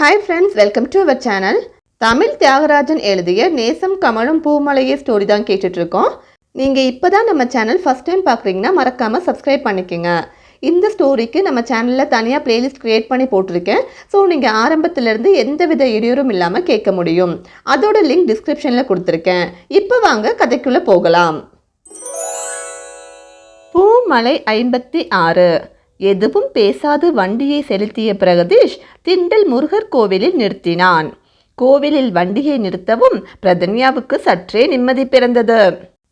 Hi friends, welcome to our channel. Tamil Thiyagarajan எழுதிய நேசம் கமழும் பூமலையே ஸ்டோரி தான் கேட்டுட்ருக்கோம். நீங்கள் இப்போ தான் நம்ம சேனல் ஃபஸ்ட் டைம் பார்க்குறீங்கன்னா மறக்காமல் சப்ஸ்கிரைப் பண்ணிக்கோங்க. இந்த ஸ்டோரிக்கு நம்ம சேனலில் தனியாக பிளேலிஸ்ட் க்ரியேட் பண்ணி போட்டிருக்கேன். ஸோ நீங்கள் ஆரம்பத்துலேருந்து எந்தவித இடையூறும் இல்லாமல் கேட்க முடியும். அதோட லிங்க் டிஸ்கிரிப்ஷனில் கொடுத்துருக்கேன். இப்போ வாங்க கதைக்குள்ளே போகலாம். பூமலை 56. எதுவும் பேசாது வண்டியை செலுத்திய பிரகதீஷ் திண்டல் முருகர் கோவிலில் நிறுத்தினான். கோவிலில் வண்டியை நிறுத்தவும் பிரதன்யாவுக்கு சற்றே நிம்மதி பிறந்தது.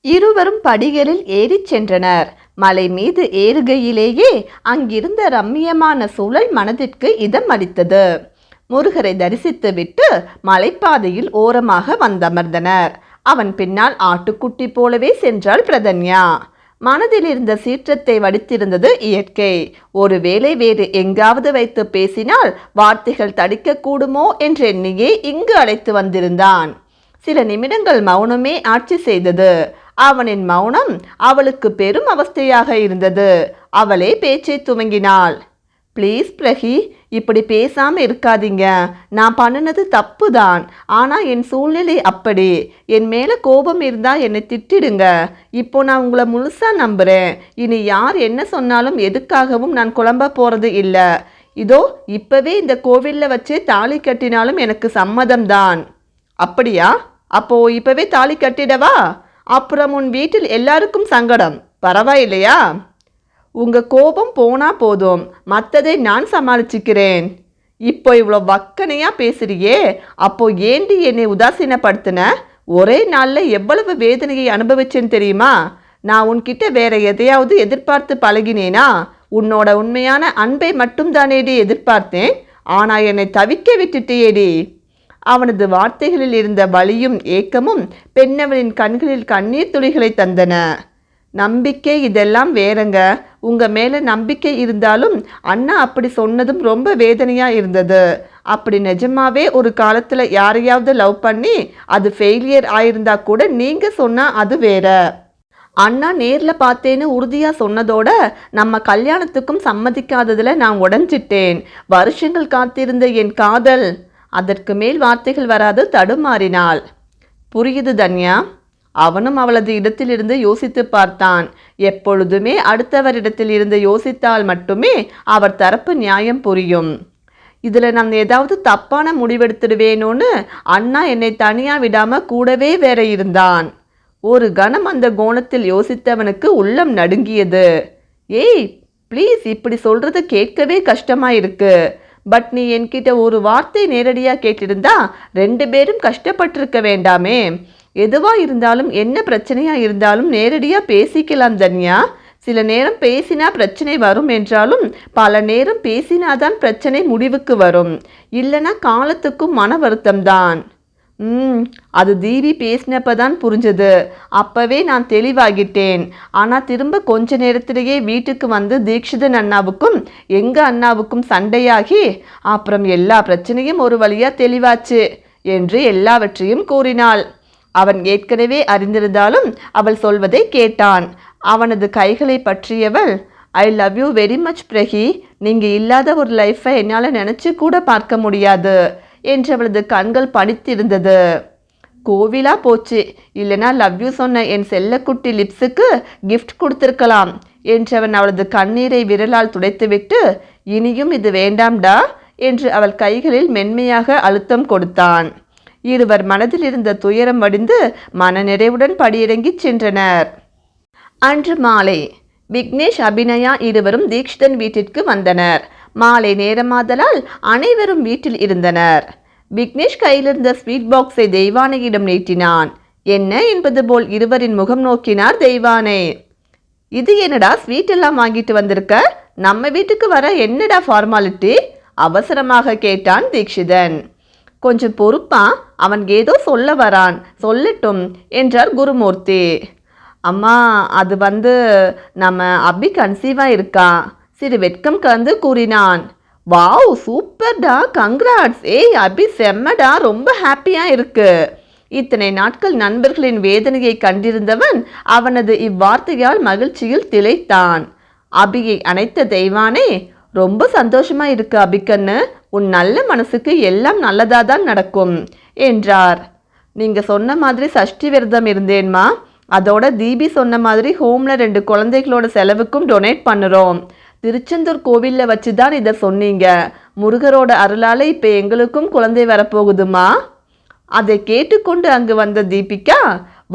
இருவரும் படிகளில் ஏறிச் சென்றனர். மலை மீது ஏறுகையிலேயே அங்கிருந்த ரம்மியமான சூழல் மனதிற்கு இதம் அளித்தது. முருகரை தரிசித்துவிட்டு மலைப்பாதையில் ஓரமாக வந்தமர்ந்தனர். அவன் பின்னால் ஆட்டுக்குட்டி போலவே சென்றாள் பிரதன்யா. மனதில் இருந்த சீற்றத்தை வடித்திருந்தது இயற்கை. ஒருவேளை வேறு எங்காவது வைத்து பேசினால் வார்த்தைகள் தடிக்கக்கூடுமோ என்றெண்ணியே இங்கு அழைத்து வந்திருந்தான். சில நிமிடங்கள் மௌனமே ஆட்சி செய்தது. அவனின் மௌனம் அவளுக்கு பெரும் அவஸ்தையாக இருந்தது. அவளே பேச்சை துவங்கினாள். ப்ளீஸ் பிரகி, இப்படி பேசாமல் இருக்காதீங்க. நான் பண்ணினது தப்பு தான். ஆனால் என் சூழ்நிலை அப்படி. என் மேலே கோபம் இருந்தால் என்னை திட்டிடுங்க. இப்போ நான் உங்களை முழுசாக நம்புகிறேன். இனி யார் என்ன சொன்னாலும் எதுக்காகவும் நான் குழம்ப போகிறது இல்லை. இதோ இப்போவே இந்த கோவிலில் வச்சு தாலி கட்டினாலும் எனக்கு சம்மதம்தான். அப்படியா? அப்போது இப்போவே தாலி கட்டிடவா? அப்புறம் உன் வீட்டில் எல்லாருக்கும் சங்கடம். பரவாயில்லையா? உங்கள் கோபம் போனால் போதும், மற்றதை நான் சமாளிச்சுக்கிறேன். இப்போ இவ்வளோ வக்கனையாக பேசுறியே, அப்போ ஏண்டி என்னை உதாசீனப்படுத்தின? ஒரே நாளில் எவ்வளவு வேதனையை அனுபவிச்சேன்னு தெரியுமா? நான் உன்கிட்ட வேற எதையாவது எதிர்பார்த்து பழகினேனா? உன்னோட உண்மையான அன்பை மட்டும்தானேடி எதிர்பார்த்தேன். ஆனால் என்னை தவிக்க விட்டுட்டேடி. அவனது வார்த்தைகளில் இருந்த வலியும் ஏக்கமும் பெண்ணவளின் கண்களில் கண்ணீர் துளிகளை தந்தன. நம்பிக்கை இதெல்லாம் வேறங்க. உங்கள் மேலே நம்பிக்கை இருந்தாலும் அண்ணா அப்படி சொன்னதும் ரொம்ப வேதனையாக இருந்தது. அப்படி நிஜமாவே ஒரு காலத்தில் யாரையாவது லவ் பண்ணி அது ஃபெயிலியர் ஆயிருந்தா கூட நீங்கள் சொன்னால் அது வேற. அண்ணா நேரில் பார்த்தேன்னு உறுதியாக சொன்னதோட நம்ம கல்யாணத்துக்கும் சம்மதிக்காததில் நான் உடஞ்சிட்டேன். வருஷங்கள் காத்திருந்த என் காதல். அதற்கு மேல் வார்த்தைகள் வராது தடுமாறினாள். புரியுது தன்யா. அவனும் அவளது இடத்திலிருந்து யோசித்து பார்த்தான். எப்பொழுதுமே அடுத்தவரிடத்தில் இருந்து யோசித்தால் மட்டுமே அவர் தரப்பு நியாயம் புரியும். இதில் நான் ஏதாவது தப்பான முடிவெடுத்துடுவேனோன்னு அண்ணா என்னை தனியாக விடாமல் கூடவே வேற இருந்தான். ஒரு கணம் அந்த கோணத்தில் யோசித்தவனுக்கு உள்ளம் நடுங்கியது. ஏய் ப்ளீஸ், இப்படி சொல்கிறது கேட்கவே கஷ்டமாக இருக்கு. பட் நீ என்கிட்ட ஒரு வார்த்தை நேரடியாக கேட்டிருந்தா 2 பேரும் கஷ்டப்பட்டிருக்க வேண்டாமே. எதுவாக இருந்தாலும் என்ன பிரச்சனையாக இருந்தாலும் நேரடியாக பேசிக்கலாம் தன்யா. சில நேரம் பேசினா பிரச்சனை வரும் என்றாலும் பல நேரம் பேசினாதான் பிரச்சனை முடிவுக்கு வரும். இல்லைன்னா காலத்துக்கும் மன வருத்தம்தான். அது தீவி பேசினப்ப தான் புரிஞ்சது. அப்போவே நான் தெளிவாகிட்டேன். ஆனால் திரும்ப கொஞ்ச நேரத்திலேயே வீட்டுக்கு வந்து தீக்ஷிதன் அண்ணாவுக்கும் எங்கள் அண்ணாவுக்கும் சண்டையாகி அப்புறம் எல்லா பிரச்சனையும் ஒரு வழியாக தெளிவாச்சு என்று எல்லாவற்றையும் கூறினாள். அவன் ஏற்கனவே அறிந்திருந்தாலும் அவள் சொல்வதை கேட்டான். அவனது கைகளை பற்றியவள், I love you very much Pragi. நீங்கள் இல்லாத ஒரு லைஃப்பை என்னால் நினச்சி கூட பார்க்க முடியாது என்று அவளது கண்கள் படித்திருந்தது. கோவிலா போச்சு. இல்லைனா லவ் யூ சொன்ன என் செல்லக்குட்டி லிப்ஸுக்கு கிஃப்ட் கொடுத்துருக்கலாம் என்றவன் அவளது கண்ணீரை விரலால் துடைத்துவிட்டு, இனியும் இது வேண்டாம்டா என்று அவள் கைகளில் மென்மையாக அழுத்தம் கொடுத்தான். இருவர் மனதில் இருந்த துயரம் வடிந்து மனநிறைவுடன் படியிறங்கி சென்றனர். அன்று மாலை விக்னேஷ், அபிநயா இருவரும் தீக்ஷிதன் வீட்டிற்கு வந்தனர். மாலை நேரமாதலால் அனைவரும் வீட்டில் இருந்தனர். விக்னேஷ் கையிலிருந்த ஸ்வீட் பாக்ஸை தெய்வானையிடம் நீட்டினான். என்ன என்பது போல் இருவரின் முகம் நோக்கினார் தெய்வானை. இது என்னடா ஸ்வீட் எல்லாம் வாங்கிட்டு வந்திருக்க? நம்ம வீட்டுக்கு வர என்னடா ஃபார்மாலிட்டி? அவசரமாக கேட்டான் தீக்ஷிதன். கொஞ்சம் பொறுப்பா, அவன் ஏதோ சொல்ல வரான், சொல்லட்டும் என்றார் குருமூர்த்தி. அம்மா, அது நம்ம அபி கன்சீவாக இருக்கா. சிறு வெட்கம் கலந்து கூறினான். வாவ், சூப்பர்டா, கங்க்ராட்ஸ். ஏய் அபி, செம்மடா, ரொம்ப ஹாப்பியாக இருக்கு. இத்தனை நாட்கள் நண்பர்களின் வேதனையை கண்டிருந்தவன் அவனது இவ்வார்த்தையால் மகிழ்ச்சியில் திளைத்தான். அபியை அணைத்த தெய்வானே, ரொம்ப சந்தோஷமா இருக்கு அபிக்கண்ணு. உன் நல்ல மனசுக்கு எல்லாம் நல்லதாக தான் நடக்கும் என்றார். நீங்கள் சொன்ன மாதிரி சஷ்டி விரதம் இருந்தேன்மா. அதோட தீபி சொன்ன மாதிரி ஹோமில் 2 குழந்தைகளோட செலவுக்கும் டொனேட் பண்ணுறோம். திருச்செந்தூர் கோவிலில் வச்சு தான் இதை சொன்னீங்க. முருகரோட அருளால் இப்போ எங்களுக்கும் குழந்தை வரப்போகுதுமா. அதை கேட்டுக்கொண்டு அங்கு வந்த தீபிகா,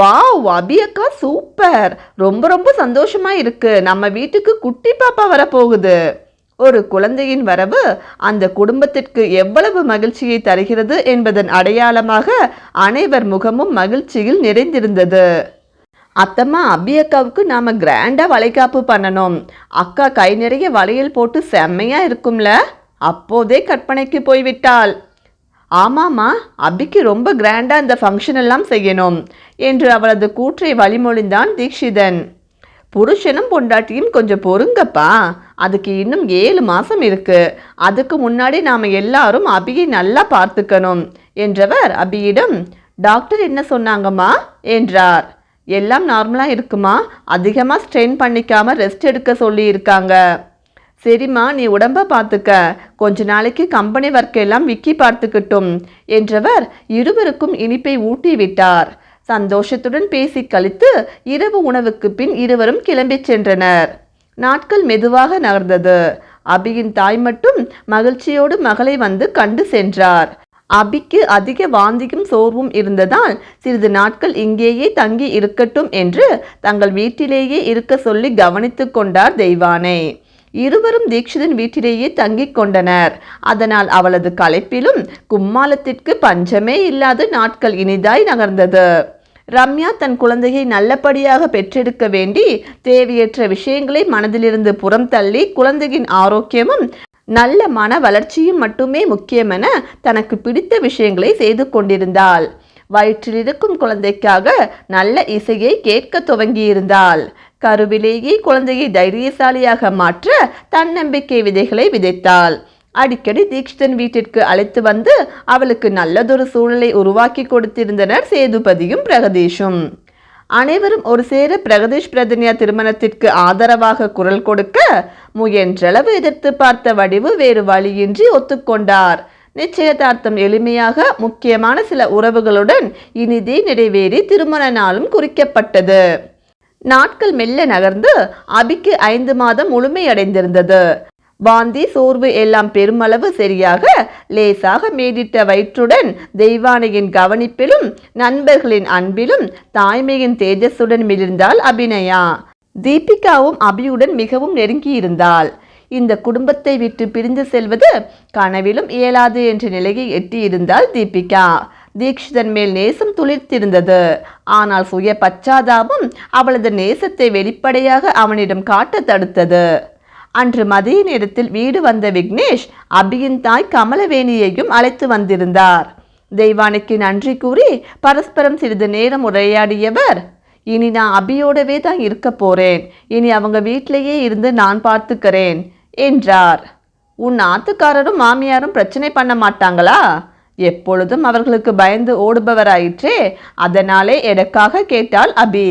வாவ் அபி அக்கா சூப்பர், ரொம்ப ரொம்ப சந்தோஷமா இருக்கு, நம்ம வீட்டுக்கு குட்டி பாப்பா வரப்போகுது. ஒரு குழந்தையின் வரவு அந்த குடும்பத்திற்கு எவ்வளவு மகிழ்ச்சியை தருகிறது என்பதன் அடையாளமாக அனைவர் முகமும் மகிழ்ச்சியில் நிறைந்திருந்தது. அத்தம்மா, அபி அக்காவுக்கு நாம் கிராண்டாக வளைகாப்பு பண்ணணும். அக்கா கை நிறைய வளையல் போட்டு செம்மையாக இருக்கும்ல. அப்போதே கற்பனைக்கு போய்விட்டாள். ஆமாம்மா, அபிக்கு ரொம்ப கிராண்டாக இந்த ஃபங்க்ஷன் எல்லாம் செய்யணும் என்று அவளது கூற்றை வழிமொழிந்தான் தீக்ஷிதன். புருஷனும் பொண்டாட்டியும் கொஞ்சம் பொறுங்கப்பா, அதுக்கு இன்னும் 7 மாதம் இருக்கு. அதுக்கு முன்னாடி நாம் எல்லாரும் அபியை நல்லா பார்த்துக்கணும் என்றவர் அபியிடம், டாக்டர் என்ன சொன்னாங்கம்மா என்றார். எல்லாம் நார்மலாக இருக்குமா, அதிகமாக ஸ்ட்ரெயின் பண்ணிக்காமல் ரெஸ்ட் எடுக்க சொல்லி இருக்காங்க. சரிம்மா, நீ உடம்பை பார்த்துக்க, கொஞ்ச நாளைக்கு கம்பெனி ஒர்க் எல்லாம் விக்கி பார்த்துக்கிட்டும் என்றவர் இருவருக்கும் இனிப்பை ஊட்டி விட்டார். சந்தோஷத்துடன் பேசி கழித்து இரவு உணவுக்கு பின் இருவரும் கிளம்பி சென்றனர். நாட்கள் மெதுவாக நகர்ந்தது. அபியின் தாய் மட்டும் மகிழ்ச்சியோடு மகளை வந்து கண்டு சென்றார். அபிக்கு அதிக வாந்தியும் சோர்வும் இருந்ததால் சிறிது நாட்கள் இங்கேயே தங்கி இருக்கட்டும் என்று தங்கள் வீட்டிலேயே இருக்க சொல்லி கவனித்து கொண்டார் தெய்வானை. இருவரும் தீக்ஷிதன் வீட்டிலேயே தங்கிக் கொண்டனர். அதனால் அவளது களைப்பிலும் கும்மாளத்திற்கு பஞ்சமே இல்லாத நாட்கள் இனிதாய் நகர்ந்தது. ரம்யா தன் குழந்தையை நல்லபடியாக பெற்றெடுக்க வேண்டி தேவையற்ற விஷயங்களை மனதிலிருந்து புறம் தள்ளி குழந்தையின் ஆரோக்கியமும் நல்ல மன வளர்ச்சியும் மட்டுமே முக்கியமென தனக்கு பிடித்த விஷயங்களை செய்து கொண்டிருந்தாள். வயிற்றில் இருக்கும் குழந்தைக்காக நல்ல இசையை கேட்க துவங்கியிருந்தாள். கருவிலேயே குழந்தையை தைரியசாலியாக மாற்ற தன்னம்பிக்கை விதைகளை விதைத்தாள். அடிக்கடி தீக்ஷிதன் வீட்டிற்கு அழைத்து வந்து அவளுக்கு நல்லதொரு சூழலை உருவாக்கி கொடுத்திருந்தனர் சேதுபதியும் பிரகதீஷும். அனைவரும் ஒரு சேர பிரகதீஷ் பிரதன்யா திருமணத்திற்கு ஆதரவாக குரல் கொடுக்க முயன்றளவு எதிர்த்து பார்த்த வடிவு வேறு வழியின்றி ஒத்துக்கொண்டார். நிச்சயதார்த்தம் எளிமையாக முக்கியமான சில உறவுகளுடன் இனிதே நிறைவேறி திருமண நாளும் குறிக்கப்பட்டது. நாட்கள் மெல்ல நகர்ந்து அபிக்கு 5 மாதம் முழுமையடைந்திருந்தது. வாந்தி சோர்வு எல்லாம் பெருமளவு சரியாக லேசாக மேடிட்ட வயிற்றுடன் தெய்வானையின் கவனிப்பிலும் நண்பர்களின் அன்பிலும் தாய்மையின் தேஜஸுடன் மிளிர்ந்தாள் அபிநயா. தீபிகாவும் அபியுடன் மிகவும் நெருங்கியிருந்தாள். இந்த குடும்பத்தை விட்டு பிரிந்து செல்வது கனவிலும் இயலாது என்ற நிலையை எட்டியிருந்தாள் தீபிகா. தீக்ஷிதன் மேல் நேசம் துளிர்த்திருந்தது. ஆனால் சுய பச்சாதாபம் அவளது நேசத்தை வெளிப்படையாக அவனிடம் காட்ட தடுத்தது. அன்று மதிய நேரத்தில் வீடு வந்த விக்னேஷ் அபியின் தாய் கமலவேணியையும் அழைத்து வந்திருந்தார். தெய்வானைக்கு நன்றி கூறி பரஸ்பரம் சிறிது நேரம் உரையாடியவர், இனி நான் அபியோடவே தான் இருக்க போறேன், இனி அவங்க வீட்டிலேயே இருந்து நான் பார்த்துக்கிறேன் என்றார். உன் ஆத்துக்காரரும் மாமியாரும் பிரச்சனை பண்ண மாட்டாங்களா? எப்பொழுதும் அவர்களுக்கு பயந்து ஓடுபவராயிற்றே, அதனாலே எனக்காக கேட்டாள் அபி.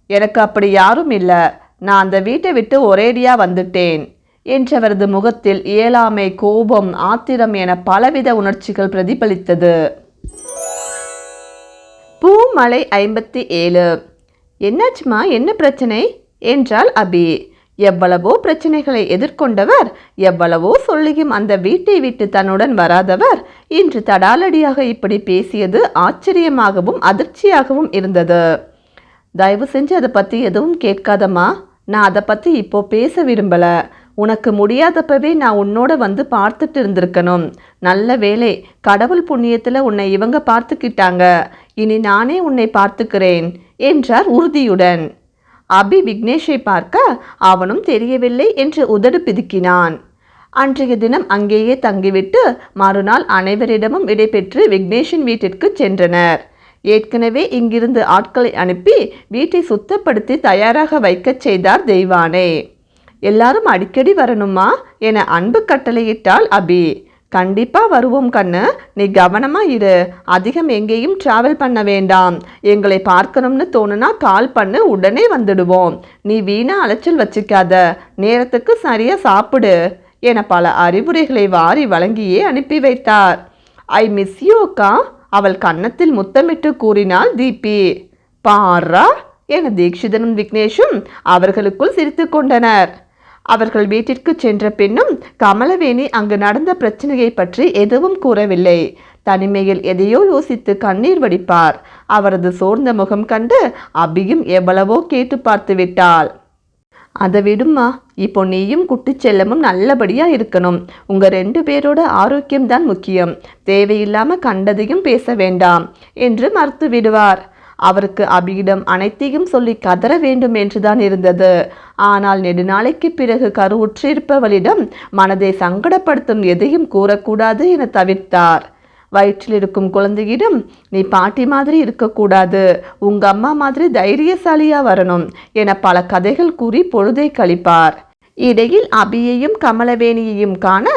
எனக்கு அப்படி யாரும் இல்லை, நான் அந்த வீட்டை விட்டு ஒரேடியா வந்துட்டேன் என்றவரது முகத்தில் இயலாமை, கோபம், ஆத்திரம் என பலவித உணர்ச்சிகள் பிரதிபலித்தது. பூமலை 57. என்னாச்சுமா, என்ன பிரச்சனை என்றாள் அபி. எவ்வளவோ பிரச்சனைகளை எதிர்கொண்டவர், எவ்வளவோ சொல்லியும் அந்த வீட்டை விட்டு தன்னுடன் வராதவர் இன்று தடாலடியாக இப்படி பேசியது ஆச்சரியமாகவும் அதிர்ச்சியாகவும் இருந்தது. தயவு செஞ்சு அதை பற்றி எதுவும் கேட்காதம்மா, நான் அதை பற்றி இப்போ பேச விரும்பலை. உனக்கு முடியாதப்பவே நான் உன்னோட வந்து பார்த்துட்டு இருந்திருக்கணும். நல்ல வேலை, கடவுள் புண்ணியத்தில் உன்னை இவங்க பார்த்துக்கிட்டாங்க. இனி நானே உன்னை பார்த்துக்கிறேன் என்றார் உறுதியுடன். அபி விக்னேஷை பார்க்க அவனும் தெரியவில்லை என்று உதடு பிதுக்கினான். அன்றைய தினம் அங்கேயே தங்கிவிட்டு மறுநாள் அனைவரிடமும் விடைபெற்று விக்னேஷின் வீட்டிற்கு சென்றனர். ஏற்கனவே இங்கிருந்து ஆட்களை அனுப்பி வீட்டை சுத்தப்படுத்தி தயாராக வைக்கச் செய்தார் தெய்வானை. எல்லாரும் அடிக்கடி வரணுமா என அன்பு கட்டளையிட்டாள் அபி. கண்டிப்பா வருவோம் கண்ணு, நீ கவனமா இரு, அதிகம் எங்கேயும் டிராவல் பண்ண வேண்டாம். எங்களை பார்க்கணும்னு தோணுனா கால் பண்ணு, உடனே வந்துடுவோம். நீ வீணா அலைச்சல் வச்சுக்காத, நேரத்துக்கு சரியா சாப்பிடு என பல அறிவுரைகளை வாரி வழங்கியே அனுப்பி வைத்தார். ஐ மிஸ் யூ அக்கா, அவள் கன்னத்தில் முத்தமிட்டு கூறினாள் தீபி. பாரா என தீக்ஷிதனும் விக்னேஷும் அவர்களுக்குள் சிரித்து கொண்டனர். அவர்கள் வீட்டிற்கு சென்ற பின்னும் கமலவேணி அங்கு நடந்த பிரச்சனையை பற்றி எதுவும் கூறவில்லை. தனிமையில் எதையோ யோசித்து கண்ணீர் வடிப்பார். அவரது சோர்ந்த முகம் கண்டு அபியும் எவ்வளவோ கேட்டு பார்த்து விட்டாள். அதை விடுமா, இப்போ நீயும் குட்டி செல்லமும் நல்லபடியா இருக்கணும். உங்க 2 பேரோட ஆரோக்கியம்தான் முக்கியம். தேவையில்லாம கண்டதையும் பேச வேண்டாம் என்று மறுத்து விடுவார். அவருக்கு அபியிடம் அனைத்தையும் சொல்லி கதற வேண்டும் என்றுதான் இருந்தது. ஆனால் நெடுநாளைக்கு பிறகு கருவுற்றிருப்பவளிடம் மனதை சங்கடப்படுத்தும் எதையும் கூறக்கூடாது என தவிர்த்தார். வயிற்றில் இருக்கும் குழந்தையிடம் நீ பாட்டி மாதிரி இருக்கக்கூடாது, உங்க அம்மா மாதிரி தைரியசாலியா வரணும் என பல கதைகள் கூறி பொழுதை கழிப்பார். இடையில் அபியையும் கமலவேணியையும் காண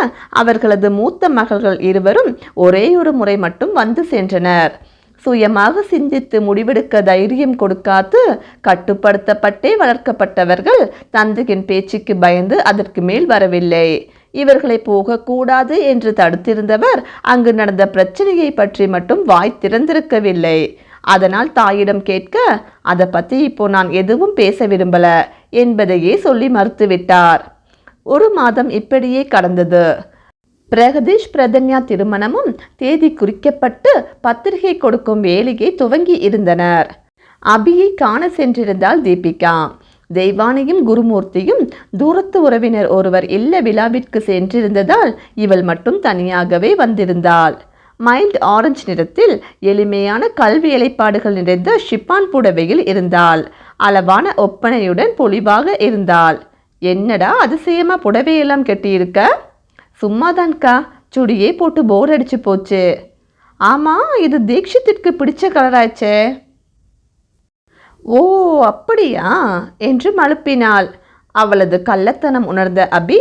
அவர்களது மூத்த மகள்கள் இருவரும் ஒரே ஒரு முறை மட்டும் வந்து சென்றனர். சுயமாக சிந்தித்து முடிவெடுக்க தைரியம் கொடுக்காது கட்டுப்படுத்தப்பட்டே வளர்க்கப்பட்டவர்கள் தந்தையின் பேச்சுக்கு பயந்து அதற்கு மேல் வரவில்லை. இவர்களை போகக்கூடாது என்று தடுத்திருந்தவர் அங்கு நடந்த பிரச்சனையை பற்றி மட்டும் வாய் திறந்திருக்கவில்லை. அதனால் தாயிடம் கேட்க அதை பற்றி இப்போ நான் எதுவும் பேச விரும்பல என்பதையே சொல்லி மறுத்துவிட்டார். 1 மாதம் இப்படியே கடந்தது. பிரகதீஷ் பிரதன்யா திருமணமும் தேதி குறிக்கப்பட்டு பத்திரிகை கொடுக்கும் வேலையை துவங்கி இருந்தனர். அபியை காண சென்றிருந்தாள் தீபிகா. தெய்வானியும் குருமூர்த்தியும் தூரத்து உறவினர் ஒருவர் இல்ல விழாவிற்கு சென்றிருந்ததால் இவள் மட்டும் தனியாகவே வந்திருந்தாள். மைல்ட் ஆரஞ்சு நிறத்தில் எளிமையான கல்வி இலைப்பாடுகள் நிறைந்த ஷிப்பான் புடவையில் இருந்தாள். அளவான ஒப்பனையுடன் பொலிவாக இருந்தாள். என்னடா அதிசயமா புடவையெல்லாம் கட்டியிருக்க? சும்மாதான்கா, சுடியே போட்டு போர் அடிச்சு போச்சு. ஆமா, இது தீக்ஷித்திற்கு பிடிச்ச கலராச்சே. ஓ அப்படியா என்று மழுப்பினாள். அவளது கள்ளத்தனம் உணர்ந்த அபி,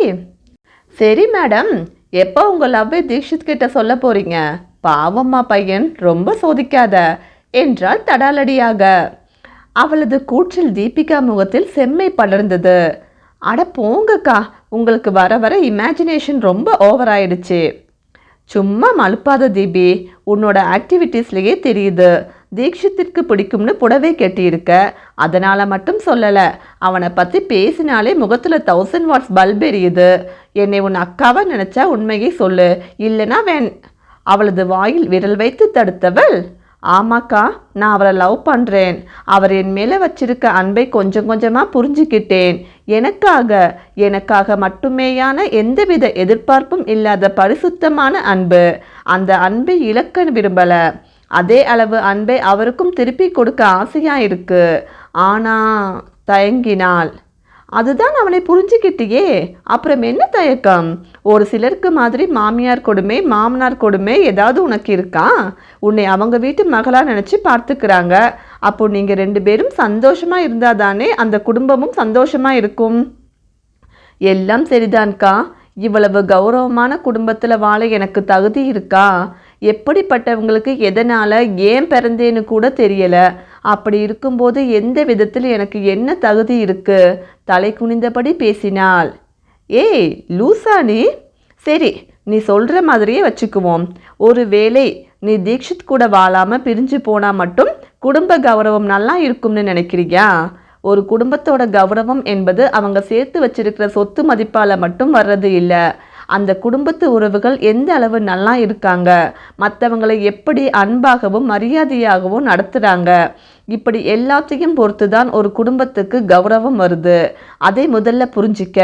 சரி மேடம், எப்போ உங்கள் லவ்வை தீக்ஷித் கிட்ட சொல்ல போறீங்க? பாவம்மா பையன், ரொம்ப சோதிக்காத என்றாள் தடாலடியாக. அவளது கூற்றில் தீபிகா முகத்தில் செம்மை படர்ந்தது. அட போங்கக்கா, உங்களுக்கு வர வர இமேஜினேஷன் ரொம்ப ஓவர் ஆயிடுச்சு. சும்மா மழுப்பாத தீபி, உன்னோட ஆக்டிவிட்டீஸ்லேயே தெரியுது தீக்ஷித்திற்கு பிடிக்கும்னு புடவை கட்டியிருக்க. அதனால் மட்டும் சொல்லலை, அவனை பற்றி பேசினாலே முகத்தில் 1000 வாட்ஸ் பல்ப் எரியுது. என்னை உன் அக்காவை நினச்சா உண்மையை சொல்லு, இல்லைனா அவளது வாயில் விரல் வைத்து தடுத்தவள், ஆமாக்கா, நான் அவரை லவ் பண்ணுறேன். அவர் என் மேலே வச்சிருக்க அன்பை கொஞ்சம் கொஞ்சமாக புரிஞ்சுக்கிட்டேன். எனக்காக மட்டுமேயான எந்தவித எதிர்பார்ப்பும் இல்லாத பரிசுத்தமான அன்பு. அந்த அன்பை இழக்க விரும்பல. அதே அளவு அன்பை அவருக்கும் திருப்பி கொடுக்க ஆசையா இருக்கு. ஆனா தயங்கினாள். அதுதான் அவனை புரிஞ்சுக்கிட்டியே, அப்புறம் என்ன தயக்கம்? ஒரு சிலருக்கு மாதிரி மாமியார் கொடுமை மாமனார் கொடுமை ஏதாவது உனக்கு இருக்கா? உன்னை அவங்க வீட்டு மகளா நினச்சி பார்த்துக்கிறாங்க. அப்போ நீங்கள் 2 பேரும் சந்தோஷமா இருந்தாதானே அந்த குடும்பமும் சந்தோஷமா இருக்கும். எல்லாம் சரிதான்கா, இவ்வளவு கௌரவமான குடும்பத்தில் வாழ எனக்கு தகுதி இருக்கா? எப்படிப்பட்டவங்களுக்கு எதனால் ஏன் பிறந்தேன்னு கூட தெரியலை. அப்படி இருக்கும்போது எந்த விதத்தில் எனக்கு என்ன தகுதி இருக்கு? தலை குனிந்தபடி பேசினாள். ஏய் லூசா நீ? சரி, நீ சொல்கிற மாதிரியே வச்சுக்குவோம். ஒருவேளை நீ தீக்ஷித் கூட வாழாமல் பிரிஞ்சு போனால் மட்டும் குடும்ப கௌரவம் நல்லா இருக்கும்னு நினைக்கிறியா? ஒரு குடும்பத்தோட கௌரவம் என்பது அவங்க சேர்த்து வச்சிருக்கிற சொத்து மதிப்பால் மட்டும் வர்றது இல்லை. அந்த குடும்பத்து உறவுகள் எந்த அளவு நல்லா இருக்காங்க, மற்றவங்களை எப்படி அன்பாகவும் மரியாதையாகவும் நடத்துகிறாங்க, இப்படி எல்லாத்தையும் பொறுத்து தான் ஒரு குடும்பத்துக்கு கௌரவம் வருது. அதை முதல்ல புரிஞ்சிக்க.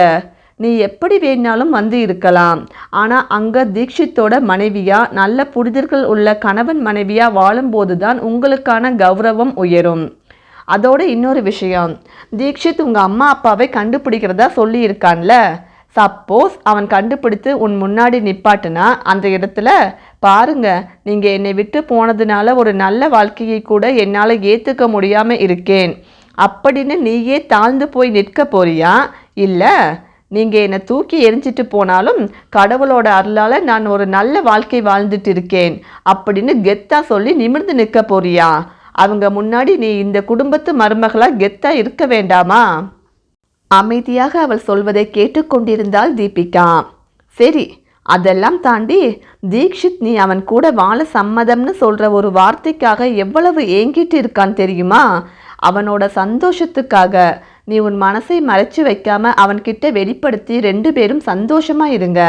நீ எப்படி வேணாலும் வந்து இருக்கலாம், ஆனால் அங்கே தீக்ஷித்தோட மனைவியா நல்ல புரிதல்கள் உள்ள கணவன் மனைவியா வாழும்போது தான் உங்களுக்கான கௌரவம் உயரும். அதோட இன்னொரு விஷயம், தீக்ஷித் உங்கள் அம்மா அப்பாவை கண்டுபிடிக்கிறதா சொல்லியிருக்கான்ல. சப்போஸ் அவன் கண்டுபிடித்து உன் முன்னாடி நிப்பாட்டுனா அந்த இடத்துல பாருங்க, நீங்கள் என்னை விட்டு போனதுனால ஒரு நல்ல வாழ்க்கையை கூட என்னால் ஏற்றுக்க முடியாமல் இருக்கேன் அப்படின்னு நீயே தாழ்ந்து போய் நிற்க போறியா? இல்லை, நீங்கள் என்னை தூக்கி எரிஞ்சிட்டு போனாலும் கடவுளோட அருளால் நான் ஒரு நல்ல வாழ்க்கை வாழ்ந்துட்டு இருக்கேன் அப்படின்னு கெத்தா சொல்லி நிமிர்ந்து நிற்க போறியா? அவங்க முன்னாடி நீ இந்த குடும்பத்து மருமகளாக கெத்தா இருக்க வேண்டாமா? அமைதியாக அவள் சொல்வதை கேட்டுக்கொண்டிருந்தாள் தீபிகா. சரி, அதெல்லாம் தாண்டி தீக்ஷித் நீ அவன் கூட வாழ சம்மதம்னு சொல்ற ஒரு வார்த்தைக்காக எவ்வளவு ஏங்கிட்டு இருக்கான் தெரியுமா? அவனோட சந்தோஷத்துக்காக நீ உன் மனசை மறைச்சு வைக்காம அவன்கிட்ட வெளிப்படுத்தி 2 பேரும் சந்தோஷமா இருங்க.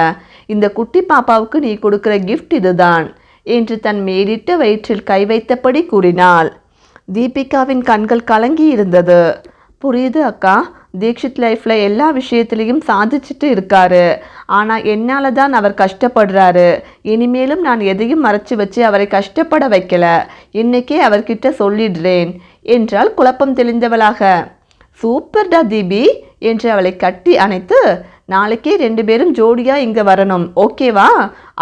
இந்த குட்டி பாப்பாவுக்கு நீ கொடுக்கிற கிஃப்ட் இதுதான் என்று தன் மேலிட்ட வயிற்றில் கை வைத்தபடி கூறினாள். தீபிகாவின் கண்கள் கலங்கி இருந்தது. புரியுது அக்கா, தீக்ஷித் லைஃப்ல எல்லா விஷயத்திலையும் சாதிச்சுட்டு இருக்காரு. ஆனால் என்னால் தான் அவர் கஷ்டப்படுறாரு. இனிமேலும் நான் எதையும் மறைச்சு வச்சு அவரை கஷ்டப்பட வைக்கல. இன்னைக்கே அவர்கிட்ட சொல்லிடுறேன் என்றால் குழப்பம் தெளிந்தவளாக. சூப்பர்டா தீபி என்று அவளை கட்டி அணைத்து, நாளைக்கே 2 பேரும் ஜோடியா இங்க வரணும், ஓகேவா?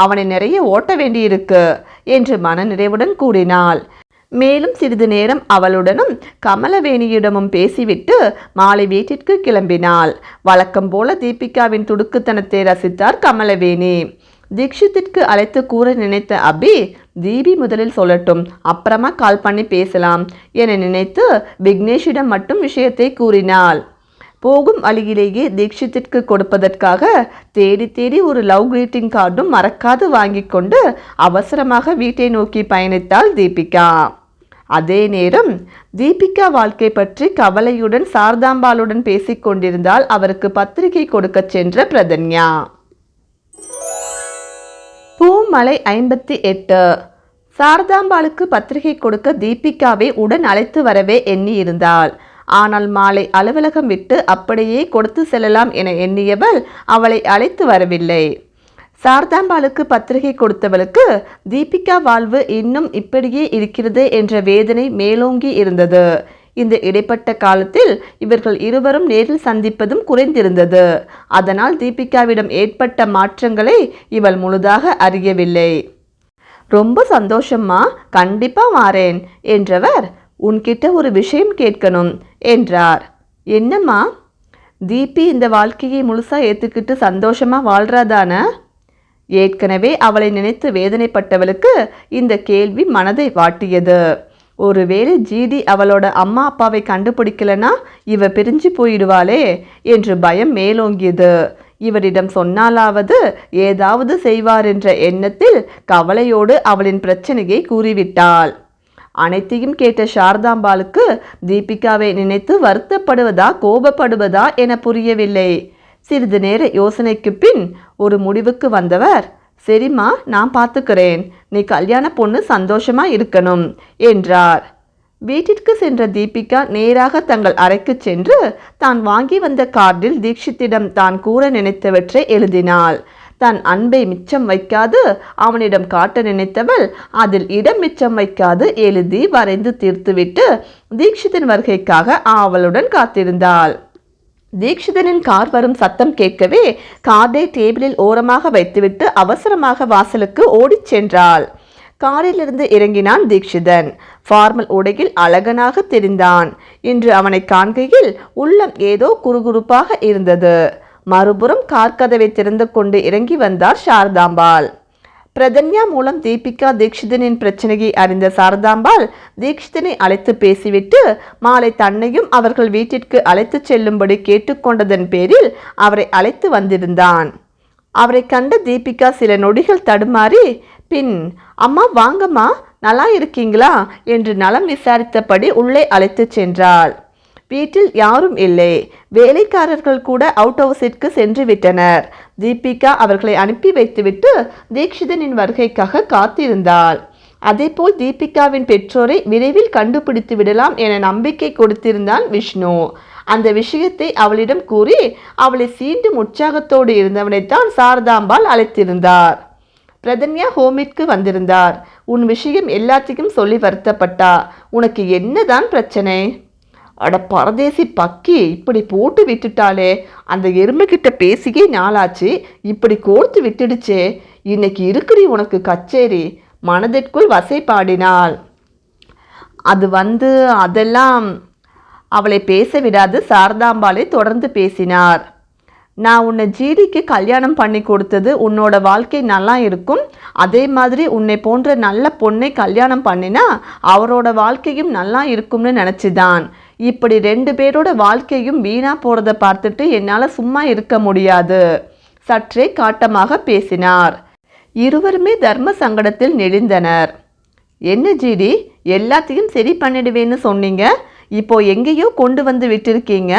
அவனை நிறைய ஓட்ட வேண்டியிருக்கு என்று மனநிறைவுடன் கூறினாள். மேலும் சிறிது நேரம் அவளுடனும் கமலவேணியிடமும் பேசிவிட்டு மாலை வீட்டிற்கு கிளம்பினாள். வழக்கம் போல தீபிகாவின் துடுக்குத்தனத்தை ரசித்தார் கமலவேணி. தீக்ஷித்திற்கு அழைத்து கூற நினைத்த அபி, தீபி முதலில் சொல்லட்டும், அப்புறமா கால் பண்ணி பேசலாம் என நினைத்து விக்னேஷிடம் மட்டும் விஷயத்தை கூறினாள். போகும் வழியிலேயே தீக்ஷித்திற்கு கொடுப்பதற்காக தேடி தேடி ஒரு லவ் கிரீட்டிங் கார்டும் மறக்காது வாங்கி கொண்டு அவசரமாக வீட்டை நோக்கி பயணித்தாள் தீபிகா. அதே நேரம் தீபிகா வாழ்க்கை பற்றி கவலையுடன் சாரதாம்பாளுடன் பேசிக்கொண்டிருந்தால் அவருக்கு பத்திரிகை கொடுக்க சென்ற பிரதன்யா. பூமலை 58. சாரதாம்பாளுக்கு பத்திரிகை கொடுக்க தீபிகாவை உடன் அழைத்து வரவே எண்ணி இருந்தாள். ஆனால் மாலை அலுவலகம் விட்டு அப்படியே கொடுத்து செல்லலாம் என எண்ணியவள் அவளை அழைத்து வரவில்லை. சாரதாம்பாளுக்கு பத்திரிகை கொடுத்தவளுக்கு தீபிகா வாழ்வு இன்னும் இப்படியே இருக்கிறது என்ற வேதனை மேலோங்கி இருந்தது. இந்த இடைப்பட்ட காலத்தில் இவர்கள் இருவரும் நேரில் சந்திப்பதும் குறைந்திருந்தது. அதனால் தீபிகாவிடம் ஏற்பட்ட மாற்றங்களை இவள் முழுதாக அறியவில்லை. ரொம்ப சந்தோஷம்மா, கண்டிப்பா வாரேன் என்றவர் உன்கிட்ட ஒரு விஷயம் கேட்கணும் என்றார். என்னம்மா? தீபி இந்த வாழ்க்கையை முழுசா ஏற்றுக்கிட்டு சந்தோஷமா வாழ்றாதான? ஏற்கனவே அவளை நினைத்து வேதனைப்பட்டவளுக்கு இந்த கேள்வி மனதை வாட்டியது. ஒருவேளை ஜிடி அவளோட அம்மா அப்பாவை கண்டுபிடிக்கலனா இவ பிரிஞ்சு போயிடுவாளே என்று பயம் மேலோங்கியது. இவரிடம் சொன்னாலாவது ஏதாவது செய்வார் என்ற எண்ணத்தில் கவலையோடு அவளின் பிரச்சனையை கூறிவிட்டாள். அனைத்தையும் கேட்ட சாரதாம்பாளுக்கு தீபிகாவை நினைத்து வருத்தப்படுவதா கோபப்படுவதா என புரியவில்லை. சிறிது நேர யோசனைக்கு பின் ஒரு முடிவுக்கு வந்தவர், சரிம்மா, நான் பார்த்துக்கிறேன், நீ கல்யாண பொண்ணு சந்தோஷமா இருக்கணும் என்றார். வீட்டிற்கு சென்ற தீபிகா நேராக தங்கள் அறைக்கு சென்று தான் வாங்கி வந்த கார்டில் தீக்ஷித்திடம் தான் கூற நினைத்தவற்றை எழுதினாள். தன் அன்பை மிச்சம் வைக்காது அவனிடம் காட்ட நினைத்தவள் அதில் இடம் மிச்சம் வைக்காது எழுதி வரைந்து தீர்த்துவிட்டு தீக்ஷித்தின் வருகைக்காக ஆவலுடன் காத்திருந்தாள். தீக்ஷிதனின் கார் வரும் சத்தம் கேட்கவே கார்டை டேபிளில் ஓரமாக வைத்துவிட்டு அவசரமாக வாசலுக்கு ஓடிச் சென்றாள். காரிலிருந்து இறங்கினான் தீக்ஷிதன். ஃபார்மல் உடையில் அழகனாக தெரிந்தான். இன்று அவனை காண்கையில் உள்ளம் ஏதோ குறுகுறுப்பாக இருந்தது. மறுபுறம் கார் கதவை திறந்து கொண்டு இறங்கி வந்தார் சாரதாம்பாள். பிரதன்யா மூலம் தீபிகா தீக்ஷிதனின் பிரச்சனையை அறிந்த சாரதாம்பாள் தீக்ஷிதனை அழைத்து பேசிவிட்டு மாலை தன்னையும் அவர்கள் வீட்டிற்கு அழைத்து செல்லும்படி கேட்டுக்கொண்டதன் பேரில் அவரை அழைத்து வந்திருந்தான். அவரை கண்ட தீபிகா சில நொடிகள் தடுமாறி பின், அம்மா வாங்கம்மா, நல்லா இருக்கீங்களா என்று நலம் விசாரித்தபடி உள்ளே அழைத்து சென்றாள். வீட்டில் யாரும் இல்லை. வேலைக்காரர்கள் கூட அவுட் ஹவுஸிற்கு சென்று விட்டனர். தீபிகா அவர்களை அனுப்பி வைத்துவிட்டு தீக்ஷிதனின் வருகைக்காக காத்திருந்தாள். அதேபோல் தீபிகாவின் பெற்றோரை விரைவில் கண்டுபிடித்து விடலாம் என நம்பிக்கை கொடுத்திருந்தான் விஷ்ணு. அந்த விஷயத்தை அவளிடம் கூறி அவளை சீண்டும் உற்சாகத்தோடு இருந்தவனைத்தான் சாரதாம்பாள் அழைத்திருந்தார். பிரதன்யா ஹோமிற்கு வந்திருந்தார். உன் விஷயம் எல்லாத்தையும் சொல்லி வருத்தப்பட்டா. உனக்கு என்னதான் பிரச்சனை? அட பரதேசி பக்கி, இப்படி போட்டு விட்டுட்டாலே. அந்த எருமைகிட்ட பேசியே நாளாச்சு, இப்படி கோர்த்து விட்டுடுச்சே. இன்னைக்கு இருக்குடி உனக்கு கச்சேரி மனதிற்குள் வசை பாடினாள். அது அதெல்லாம் அவளை பேச விடாது சாரதாம்பாளை தொடர்ந்து பேசினார். நான் உன்னை ஜிடிக்கு கல்யாணம் பண்ணி கொடுத்தது உன்னோட வாழ்க்கை நல்லா இருக்கும். அதே மாதிரி உன்னை போன்ற நல்ல பொண்ணை கல்யாணம் பண்ணினா அவரோட வாழ்க்கையும் நல்லா இருக்கும்னு நினச்சிதான். இப்படி 2 பேரோட வாழ்க்கையும் வீணா போகிறத பார்த்துட்டு என்னால் சும்மா இருக்க முடியாது. சற்றே காட்டமாக பேசினார். இருவருமே தர்ம சங்கடத்தில் நெளிந்தனர். என்ன ஜிடி, எல்லாத்தையும் சரி பண்ணிடுவேன்னு சொன்னீங்க, இப்போ எங்கேயோ கொண்டு வந்து விட்டிருக்கீங்க.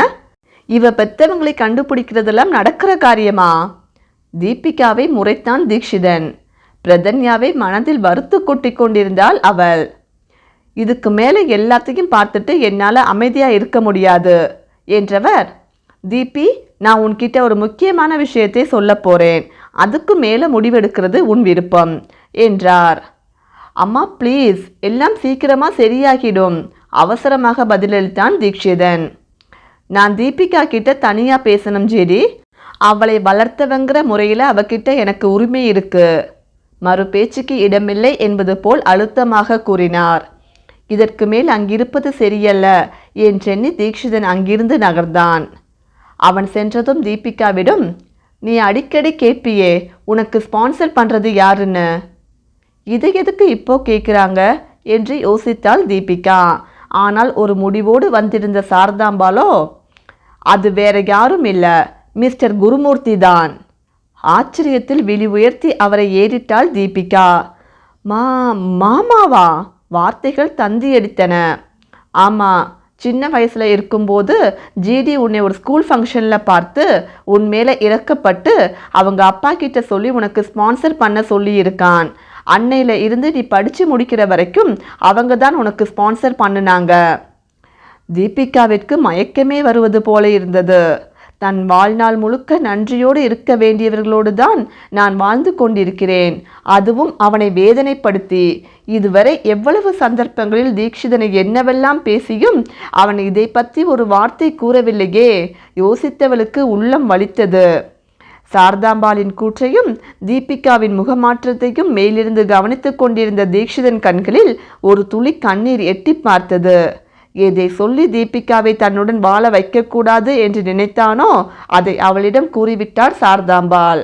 இவ பெத்தவங்களை கண்டுபிடிக்கிறதெல்லாம் நடக்கிற காரியமா? தீபிகாவை முறைத்தான் தீக்ஷிதன். பிரதன்யாவை மனதில் வறுத்து கொட்டி கொண்டிருந்தாள் அவள். இதுக்கு மேலே எல்லாத்தையும் பார்த்துட்டு என்னால் அமைதியாக இருக்க முடியாது என்றவர், தீபி, நான் உன்கிட்ட ஒரு முக்கியமான விஷயத்தை சொல்ல போறேன், அதுக்கு மேலே முடிவெடுக்கிறது உன் விருப்பம் என்றார். அம்மா ப்ளீஸ், எல்லாம் சீக்கிரமாக சரியாகிடும் அவசரமாக பதிலளித்தான் தீக்ஷிதன். நான் தீபிகா கிட்ட தனியாக பேசணும் ஜெடி. அவளை வளர்த்தவங்கிற முறையில் அவகிட்ட எனக்கு உரிமை இருக்கு. மறு பேச்சுக்கு இடமில்லை என்பது போல் அழுத்தமாக கூறினார். இதற்கு மேல் அங்கிருப்பது சரியல்ல என்றெண்ணி தீக்ஷிதன் அங்கிருந்து நகர்ந்தான். அவன் சென்றதும் தீபிகாவிடம், நீ அடிக்கடி கேட்பியே, உனக்கு ஸ்பான்சர் பண்ணுறது யாருன்னு, இது எதுக்கு இப்போ கேட்குறாங்க என்று யோசித்தாள் தீபிகா. ஆனால் ஒரு முடிவோடு வந்திருந்த சாரதாம்பாலோ, அது வேற யாரும் இல்லை, மிஸ்டர் குருமூர்த்தி தான். ஆச்சரியத்தில் விழி உயர்த்தி அவரை ஏறிட்டாள் தீபிகா. மாமாவா? வார்த்தைகள் தந்தியடித்தன. ஆமாம், சின்ன வயசில் இருக்கும்போது ஜிடி உன்னை ஒரு ஸ்கூல் ஃபங்க்ஷனில் பார்த்து உன் மேலே இறக்கப்பட்டு அவங்க அப்பா கிட்ட சொல்லி உனக்கு ஸ்பான்சர் பண்ண சொல்லியிருக்கான். அன்னையில் இருந்து நீ படித்து முடிக்கிற வரைக்கும் அவங்க தான் உனக்கு ஸ்பான்சர் பண்ணினாங்க. தீபிகாவிற்கு மயக்கமே வருவது போல இருந்தது. தன் வாழ்நாள் முழுக்க நன்றியோடு இருக்க வேண்டியவர்களோடு தான் நான் வாழ்ந்து கொண்டிருக்கிறேன், அதுவும் அவனை வேதனைப்படுத்தி. இதுவரை எவ்வளவு சந்தர்ப்பங்களில் தீக்ஷிதனை என்னவெல்லாம் பேசியும் அவன் இதை பற்றி ஒரு வார்த்தை கூறவில்லையே. யோசித்தவளுக்கு உள்ளம் வலித்தது. சாரதாம்பாளின் கூற்றையும் தீபிகாவின் முகமாற்றத்தையும் மேலிருந்து கவனித்து கொண்டிருந்த தீக்ஷிதன் கண்களில் ஒரு துளி கண்ணீர் எட்டி பார்த்தது. எதை சொல்லி தீபிகாவை தன்னுடன் வாழ வைக்கக்கூடாது என்று நினைத்தானோ அதை அவளிடம் கூறிவிட்டார் சாரதாம்பாள்.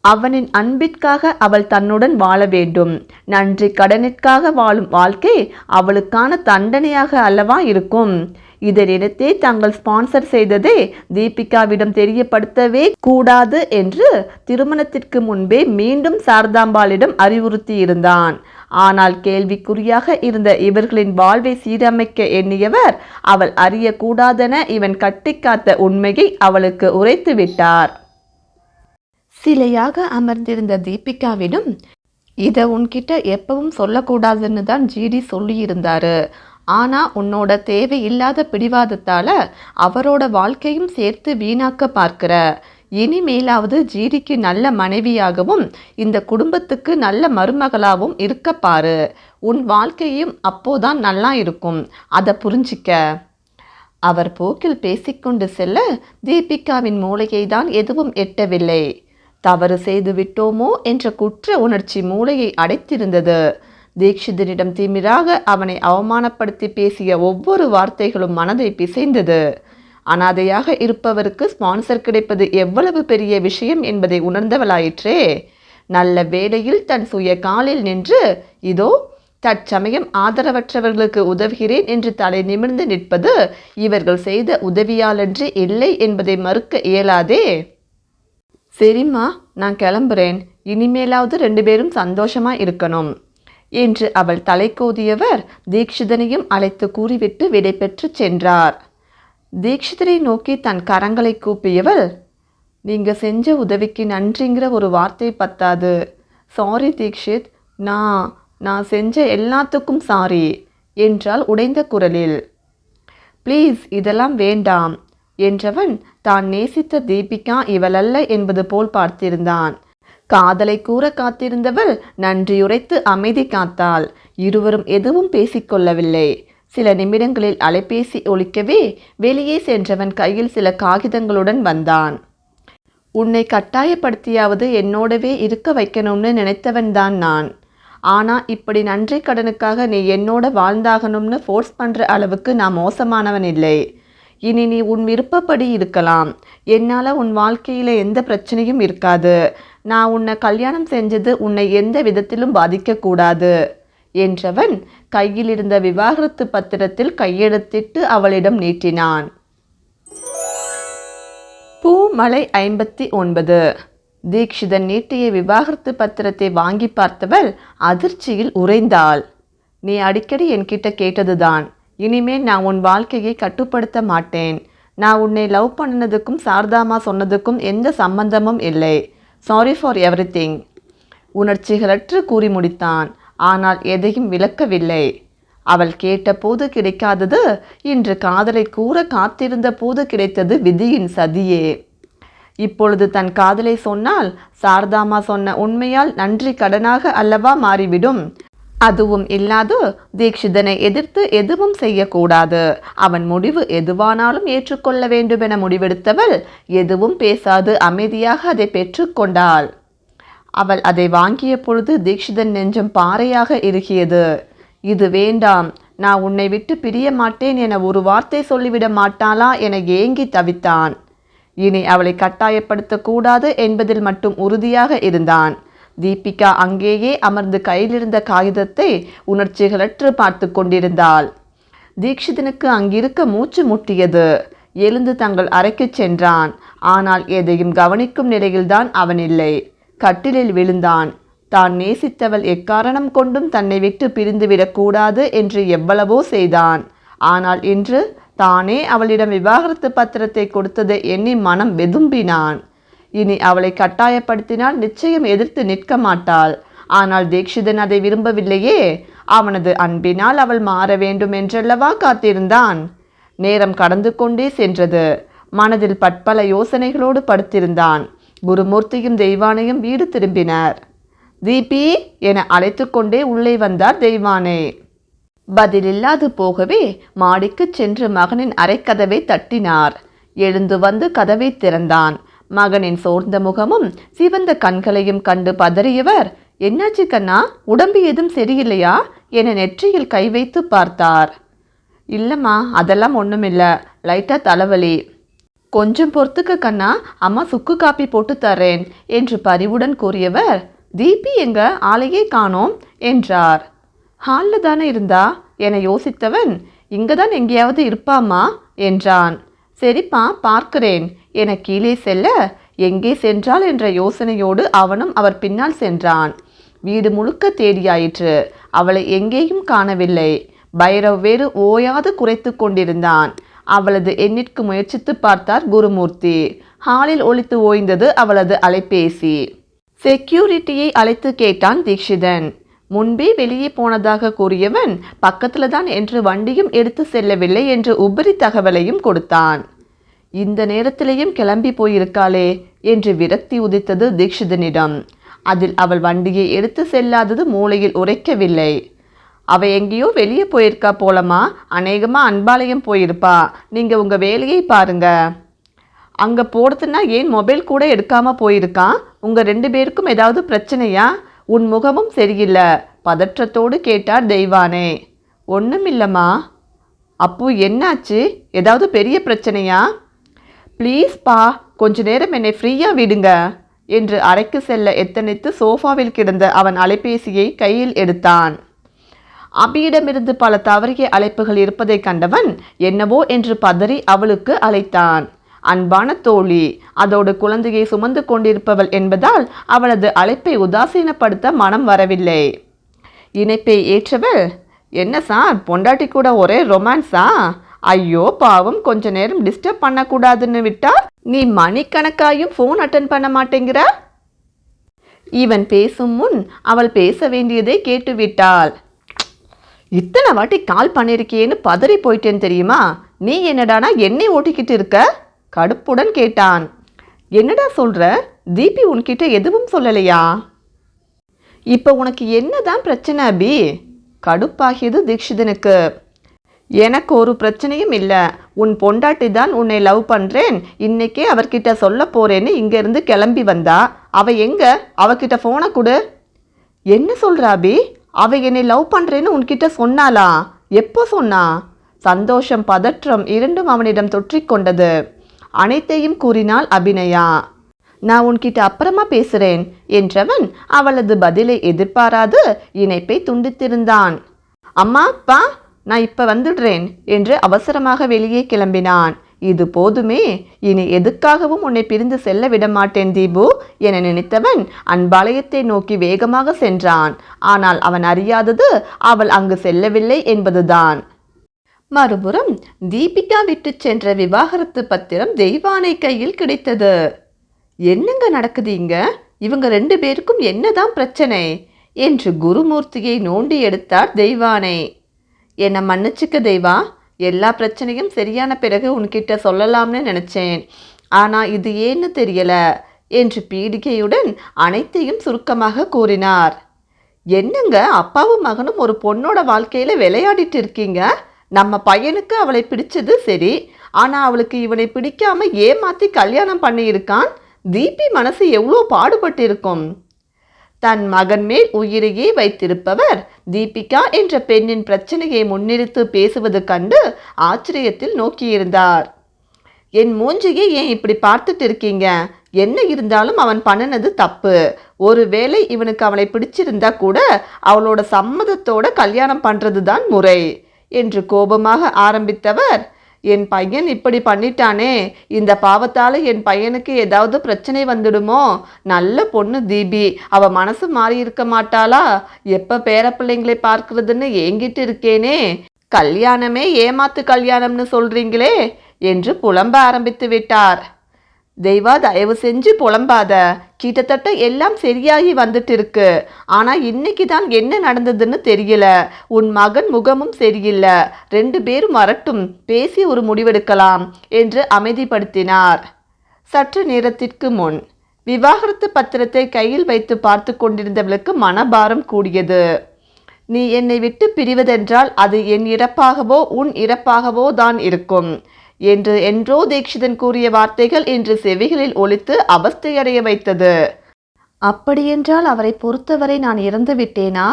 அவனின் அன்பிற்காக அவள் தன்னுடன் வாழ வேண்டும். நன்றி கடனிற்காக வாழும் வாழ்க்கை அவளுக்கான தண்டனையாக அல்லவா இருக்கும். இதை நினைத்தே தாங்கள் ஸ்பான்சர் செய்ததை தீபிகாவிடம் தெரியப்படுத்தவே கூடாது என்று திருமணத்திற்கு முன்பே மீண்டும் சாரதாம்பாளிடம் அறிவுறுத்தி இருந்தான். ஆனால் கேள்விக்குறியாக இருந்த இவர்களின் வாழ்வை சீரமைக்க எண்ணியவர் அவள் அறியக்கூடாதென இவன் கட்டிக்காத்த உண்மையை அவளுக்கு உரைத்து விட்டார். சிலையாக அமர்ந்திருந்த தீபிகாவிடம், இதை உன்கிட்ட எப்பவும் சொல்லக்கூடாதுன்னு தான் ஜிடி சொல்லியிருந்தாரு. ஆனால் உன்னோட தேவையில்லாத பிடிவாதத்தால் அவரோட வாழ்க்கையும் சேர்த்து வீணாக்க பார்க்கிற. இனிமேலாவது ஜிடிக்கு நல்ல மனைவியாகவும் இந்த குடும்பத்துக்கு நல்ல மருமகளாகவும் இருக்க பாரு. உன் வாழ்க்கையும் அப்போதான் நல்லா இருக்கும், அதை புரிஞ்சிக்க. அவர் போக்கில் பேசிக்கொண்டு செல்ல தீபிகாவின் மூளையை தான் எதுவும் எட்டவில்லை. தவறு செய்து விட்டோமோ என்ற குற்ற உணர்ச்சி மூளையை அடைத்திருந்தது. தீக்ஷிதனிடம் திமிராக அவனை அவமானப்படுத்தி பேசிய ஒவ்வொரு வார்த்தைகளும் மனதை பிசைந்தது. அனாதையாக இருப்பவருக்கு ஸ்பான்சர் கிடைப்பது எவ்வளவு பெரிய விஷயம் என்பதை உணர்ந்தவளாயிற்றே. நல்ல வேளையில் தன் சுய காலில் நின்று இதோ தற்சமயம் ஆதரவற்றவர்களுக்கு உதவுகிறேன் என்று தலை நிமிர்ந்து நிற்பது இவர்கள் செய்த உதவியாலன்றி இல்லை என்பதை மறுக்க இயலாதே. சரிம்மா, நான் கிளம்புறேன், இனிமேலாவது 2 பேரும் சந்தோஷமா இருக்கணும் என்று அவள் தலை கோதியவர் தீக்ஷிதனையும் அழைத்து கூறிவிட்டு விடை பெற்று சென்றார். தீக்ஷிதரை நோக்கி தன் கரங்களை கூப்பியவள், நீங்க செஞ்ச உதவிக்கு நன்றிங்கிற ஒரு வார்த்தை பத்தாது. சாரி தீக்ஷித், நான் செஞ்ச எல்லாத்துக்கும் சாரி என்றாள் உடைந்த குரலில். ப்ளீஸ், இதெல்லாம் வேண்டாம் என்றவன் தான் நேசித்த தீபிகா இவளல்ல என்பது போல் பார்த்திருந்தான். காதலை கூற காத்திருந்தவள் நன்றியுரைத்து அமைதி காத்தாள். இருவரும் எதுவும் பேசிக்கொள்ளவில்லை. சில நிமிடங்களில் அலைபேசி ஒலிக்கவே வெளியே சென்றவன் கையில் சில காகிதங்களுடன் வந்தான். உன்னை கட்டாயப்படுத்தியாவது என்னோடவே இருக்க வைக்கணும்னு நினைத்தவன்தான் நான். ஆனால் இப்படி நன்றி கடனுக்காக நீ என்னோட வாழ்ந்தாகணும்னு ஃபோர்ஸ் பண்ணுற அளவுக்கு நான் மோசமானவன் இல்லை. இனி நீ உன் விருப்பப்படி இருக்கலாம். என்னால் உன் வாழ்க்கையில் எந்த பிரச்சனையும் இருக்காது. நான் உன்னை கல்யாணம் செஞ்சது உன்னை எந்த விதத்திலும் பாதிக்கக்கூடாது என்றவன் கையில் இருந்த விவாகரத்து பத்திரத்தில் கையெழுத்திட்டு அவளிடம் நீட்டினான். பூமலை 59. தீக்ஷிதன் நீட்டிய விவாகரத்து பத்திரத்தை வாங்கி பார்த்தவள் அதிர்ச்சியில் உறைந்தாள். நீ அடிக்கடி என்கிட்ட கேட்டதுதான். இனிமேல் நான் உன் வாழ்க்கையை கட்டுப்படுத்த மாட்டேன். நான் உன்னை லவ் பண்ணதுக்கும் சாரதாமா சொன்னதுக்கும் எந்த சம்பந்தமும் இல்லை. Sorry for everything. உணர்ச்சிகளற்று கூறி முடித்தான். ஆனால் எதையும் விளக்கவில்லை. அவள் கேட்டபோது கிடைக்காதது இன்று காதலை கூற காத்திருந்த போது கிடைத்தது விதியின் சதியே. இப்பொழுது தன் காதலை சொன்னால் சாரதாமா சொன்ன உண்மையால் நன்றி கடனாக அல்லவா மாறிவிடும். அதுவும் இல்லாது தீக்ஷிதனை எதிர்த்து எதுவும் செய்யக்கூடாது. அவன் முடிவு எதுவானாலும் ஏற்றுக்கொள்ள வேண்டுமென முடிவெடுத்தவள் எதுவும் பேசாது அமைதியாக அதை பெற்றுக்கொண்டாள். அவள் அதை வாங்கிய பொழுது தீக்ஷிதன் நெஞ்சம் பாறையாக இறுகியது. இது வேண்டாம், நான் உன்னை விட்டு பிரிய மாட்டேன் என ஒரு வார்த்தை சொல்லிவிட மாட்டாளா என ஏங்கி தவித்தான். இனி அவளை கட்டாயப்படுத்தக்கூடாது என்பதில் மட்டும் உறுதியாக இருந்தான். தீபிகா அங்கேயே அமர்ந்து கையிலிருந்த காகிதத்தை உணர்ச்சிகளற்று பார்த்து கொண்டிருந்தாள். தீக்ஷிதனுக்கு அங்கிருக்க மூச்சு முட்டியது. எழுந்து தங்கள் அறைக்கு சென்றான். ஆனால் எதையும் கவனிக்கும் நிலையில்தான் அவன் இல்லை. கட்டிலில் விழுந்தான். தான் நேசித்தவள் எக்காரணம் கொண்டும் தன்னை விட்டு பிரிந்துவிடக்கூடாது என்று எவ்வளவோ செய்தான். ஆனால் இன்று தானே அவளிடம் விவாகரத்து பத்திரத்தை கொடுத்ததை எண்ணி மனம் வெதும்பினான். இனி அவளை கட்டாயப்படுத்தினால் நிச்சயம் எதிர்த்து நிற்க மாட்டாள். ஆனால் தீக்ஷிதன் அதை விரும்பவில்லையே. அவனது அன்பினால் அவள் மாற வேண்டும் என்றல்லவா காத்திருந்தான். நேரம் கடந்து கொண்டே சென்றது. மனதில் பற்பல யோசனைகளோடு படுத்திருந்தான். குருமூர்த்தியும் தெய்வானையும் வீடு திரும்பினர். தீபி என அழைத்து கொண்டே உள்ளே வந்தார் தெய்வானே. பதிலில்லாது போகவே மாடிக்கு சென்று மகனின் அறைக்கதவை தட்டினார். எழுந்து வந்து கதவை திறந்தான். மகனின் சோர்ந்த முகமும் சிவந்த கண்களையும் கண்டு பதறியவர், என்னாச்சு கண்ணா, உடம்பு எதுவும் சரியில்லையா என நெற்றியில் கை வைத்து பார்த்தார். இல்லைம்மா, அதெல்லாம் ஒன்றுமில்ல, லைட்டா தலைவலி. கொஞ்சம் பொறுத்துக்க கண்ணா, அம்மா சுக்கு காப்பி போட்டு தரேன் என்று பரிவுடன் கூறியவர், தீபி எங்க, ஆளையே காணோம் என்றார். ஹாலில் தானே இருந்தா என யோசித்தவன், இங்கதான் எங்கேயாவது இருப்பாமா என்றான். சரிப்பா, பார்க்கிறேன் என கீழே செல்ல எங்கே சென்றாள் என்ற யோசனையோடு அவனும் அவர் பின்னால் சென்றான். வீடு முழுக்க தேடியாயிற்று. அவளை எங்கேயும் காணவில்லை. பைரவ் வேறு ஓயாது குறைத்து கொண்டிருந்தான். அவளது எண்ணிற்கு முயற்சித்து பார்த்தார் குருமூர்த்தி. ஹாலில் ஒலித்து ஓய்ந்தது அவளது அலைபேசி. செக்யூரிட்டியை அழைத்து கேட்டான் தீக்ஷிதன். முன்பே வெளியே போனதாக கூறியவன் பக்கத்துல தான் என்று வண்டியும் எடுத்து செல்லவில்லை என்று உபரி தகவலையும் கொடுத்தான். இந்த நேரத்திலேயும் கிளம்பி போயிருக்காளே என்று விரக்தி உதித்தது தீக்ஷிதனிடம். அதில் அவள் வண்டியை எடுத்து செல்லாதது மூளையில் உரைக்கவில்லை. அவ எங்கேயோ வெளியே போயிருக்கா போலமா, அநேகமா அன்பாலயம் போயிருப்பா. நீங்க உங்க வேலையை பாருங்க. அங்க போறதுன்னா ஏன் மொபைல் கூட எடுக்காம போயிருக்கான்? உங்க 2 பேருக்கும் ஏதாவது பிரச்சனையா? உன் முகமும் சரியில்லை பதற்றத்தோடு கேட்டார் தெய்வானே. ஒன்றுமில்லம்மா. அப்போ என்னாச்சு? ஏதாவது பெரிய பிரச்சனையா? ப்ளீஸ் பா, கொஞ்ச நேரம் என்னை ஃப்ரீயாக விடுங்க என்று அறைக்கு செல்ல எத்தனித்து சோஃபாவில் கிடந்த அவன் அலைபேசியை கையில் எடுத்தான். அபியிடமிருந்து பல தவறிய அழைப்புகள் இருப்பதை கண்டவன் என்னவோ என்று பதறி அவளுக்கு அழைத்தான். அன்பான தோழி, அதோடு குழந்தையை சுமந்து கொண்டிருப்பவள் என்பதால் அவளது அழைப்பை உதாசீனப்படுத்த மனம் வரவில்லை. இணைப்பை ஏற்றவள், என்ன சார், பொண்டாட்டி கூட ஒரே ரொமான்ஸா? ஐயோ பாவம், கொஞ்ச நேரம் டிஸ்டர்ப் பண்ணக்கூடாதுன்னு விட்டா நீ மணிக்கணக்காயும் ஃபோன் அட்டன் பண்ண மாட்டேங்கிற. இவன் பேசும் முன் அவள் பேச வேண்டியதை கேட்டுவிட்டாள். இத்தனை வாட்டி கால் பண்ணிருக்கேன்னு பதறி போயிட்டேன்னு தெரியுமா? நீ என்னடானா என்னை ஓட்டிக்கிட்டு இருக்க? கடுப்புடன் கேட்டான். என்னடா சொல்ற? தீபி உன்கிட்ட எதுவும் சொல்லலையா? இப்போ உனக்கு என்னதான் பிரச்சனை அபி? கடுப்பாகியது தீக்ஷிதனுக்கு. எனக்கு ஒரு பிரச்சனையும் இல்லை. உன் பொண்டாட்டி தான் உன்னை லவ் பண்ணுறேன், இன்னைக்கே அவர்கிட்ட சொல்ல போறேன்னு இங்கேருந்து கிளம்பி வந்தா. அவ எங்க? அவகிட்ட ஃபோனை கொடு. என்ன சொல்ற அபி? அவ என்னை லவ் பண்ணுறேன்னு உன்கிட்ட சொன்னாளா? எப்போ சொன்னா? சந்தோஷம் பதற்றம் இரண்டும் அவனிடம் தொற்றிக்கொண்டது. அனைத்தையும் கூறினாள் அபிநயா. நான் உன்கிட்ட அப்புறமா பேசுறேன் என்றவன் அவளது பதிலை எதிர்பாராது இணைப்பை துண்டித்திருந்தான். அம்மா அப்பா, நான் இப்ப வந்துடுறேன் என்று அவசரமாக வெளியே கிளம்பினான். இது போதுமே, இனி எதுக்காகவும் உன்னை பிரிந்து செல்ல விட மாட்டேன் தீபு என நினைத்தவன் அன்பாலயத்தை நோக்கி வேகமாக சென்றான். ஆனால் அவன் அறியாதது அவள் அங்கு செல்லவில்லை என்பதுதான். மறுபுறம் தீபிகா விட்டு சென்ற விவாகரத்து பத்திரம் தெய்வானை கையில் கிடைத்தது. என்னங்க நடக்குது இங்க? இவங்க 2 பேருக்கும் என்னதான் பிரச்சனை என்று குருமூர்த்தியை நோண்டி எடுத்தார் தெய்வானை. என்னை மன்னிச்சுக்க தெய்வா, எல்லா பிரச்சனையும் சரியான பிறகு உன்கிட்ட சொல்லலாம்னு நினைச்சேன். ஆனா இது ஏன்னு தெரியல என்று பீடிகையுடன் அனைத்தையும் சுருக்கமாக கூறினார். என்னங்க, அப்பாவும் மகனும் ஒரு பொண்ணோட வாழ்க்கையில விளையாடிட்டு இருக்கீங்க. நம்ம பையனுக்கு அவளை பிடிச்சது சரி, ஆனா அவளுக்கு இவனை பிடிக்காம ஏமாத்தி கல்யாணம் பண்ணியிருக்கான். தீபி மனசு எவ்வளோ பாடுபட்டு இருக்கும். தன் மகன் மேல் உயிரையே வைத்திருப்பவர் தீபிகா என்ற பெண்ணின் பிரச்சனையை முன்னிறுத்து பேசுவது கண்டு ஆச்சரியத்தில் நோக்கியிருந்தார். என் மூஞ்சியை ஏன் இப்படி பார்த்துட்டு இருக்கீங்க? என்ன இருந்தாலும் அவன் பண்ணினது தப்பு. ஒருவேளை இவனுக்கு அவளை பிடிச்சிருந்தா கூட அவளோட சம்மதத்தோட கல்யாணம் பண்றது தான் முறை என்று கோபமாக ஆரம்பித்தவர், என் பையன் இப்படி பண்ணிட்டானே, இந்த பாவத்தால் என் பையனுக்கு ஏதாவது பிரச்சனை வந்துடுமோ? நல்ல பொண்ணு தீபி, அவ மனசு மாறி இருக்க மாட்டாளா? எப்ப பேர பிள்ளைங்களை பார்க்கறதுன்னு ஏங்கிட்டு இருக்கேனே, கல்யாணமே ஏமாத்து கல்யாணம்னு சொல்றீங்களே என்று புலம்ப ஆரம்பித்து விட்டார். தெய்வா, தயவு செஞ்சு புலம்பாத. கிட்டத்தட்ட எல்லாம் சரியாகி வந்துட்டு இருக்கு. ஆனா இன்னைக்கு தான் என்ன நடந்ததுன்னு தெரியல. உன் மகன் முகமும் சரியில்லை. 2 பேரும் வரட்டும், பேசி ஒரு முடிவெடுக்கலாம் என்று அமைதிப்படுத்தினார். சற்று நேரத்திற்கு முன் விவாகரத்து பத்திரத்தை கையில் வைத்து பார்த்து கொண்டிருந்தவளுக்கு மனபாரம் கூடியது. நீ என்னை விட்டு பிரிவதென்றால் அது என் இறப்பாகவோ உன் இறப்பாகவோ தான் இருக்கும் என்று என்றோ தீக்ஷிதன் கூறிய வார்த்தைகள் இன்று செவிகளில் ஒலித்து அவஸ்தையடைய வைத்தது. அப்படியென்றால் அவரை பொறுத்தவரை நான் இறந்து விட்டேனா?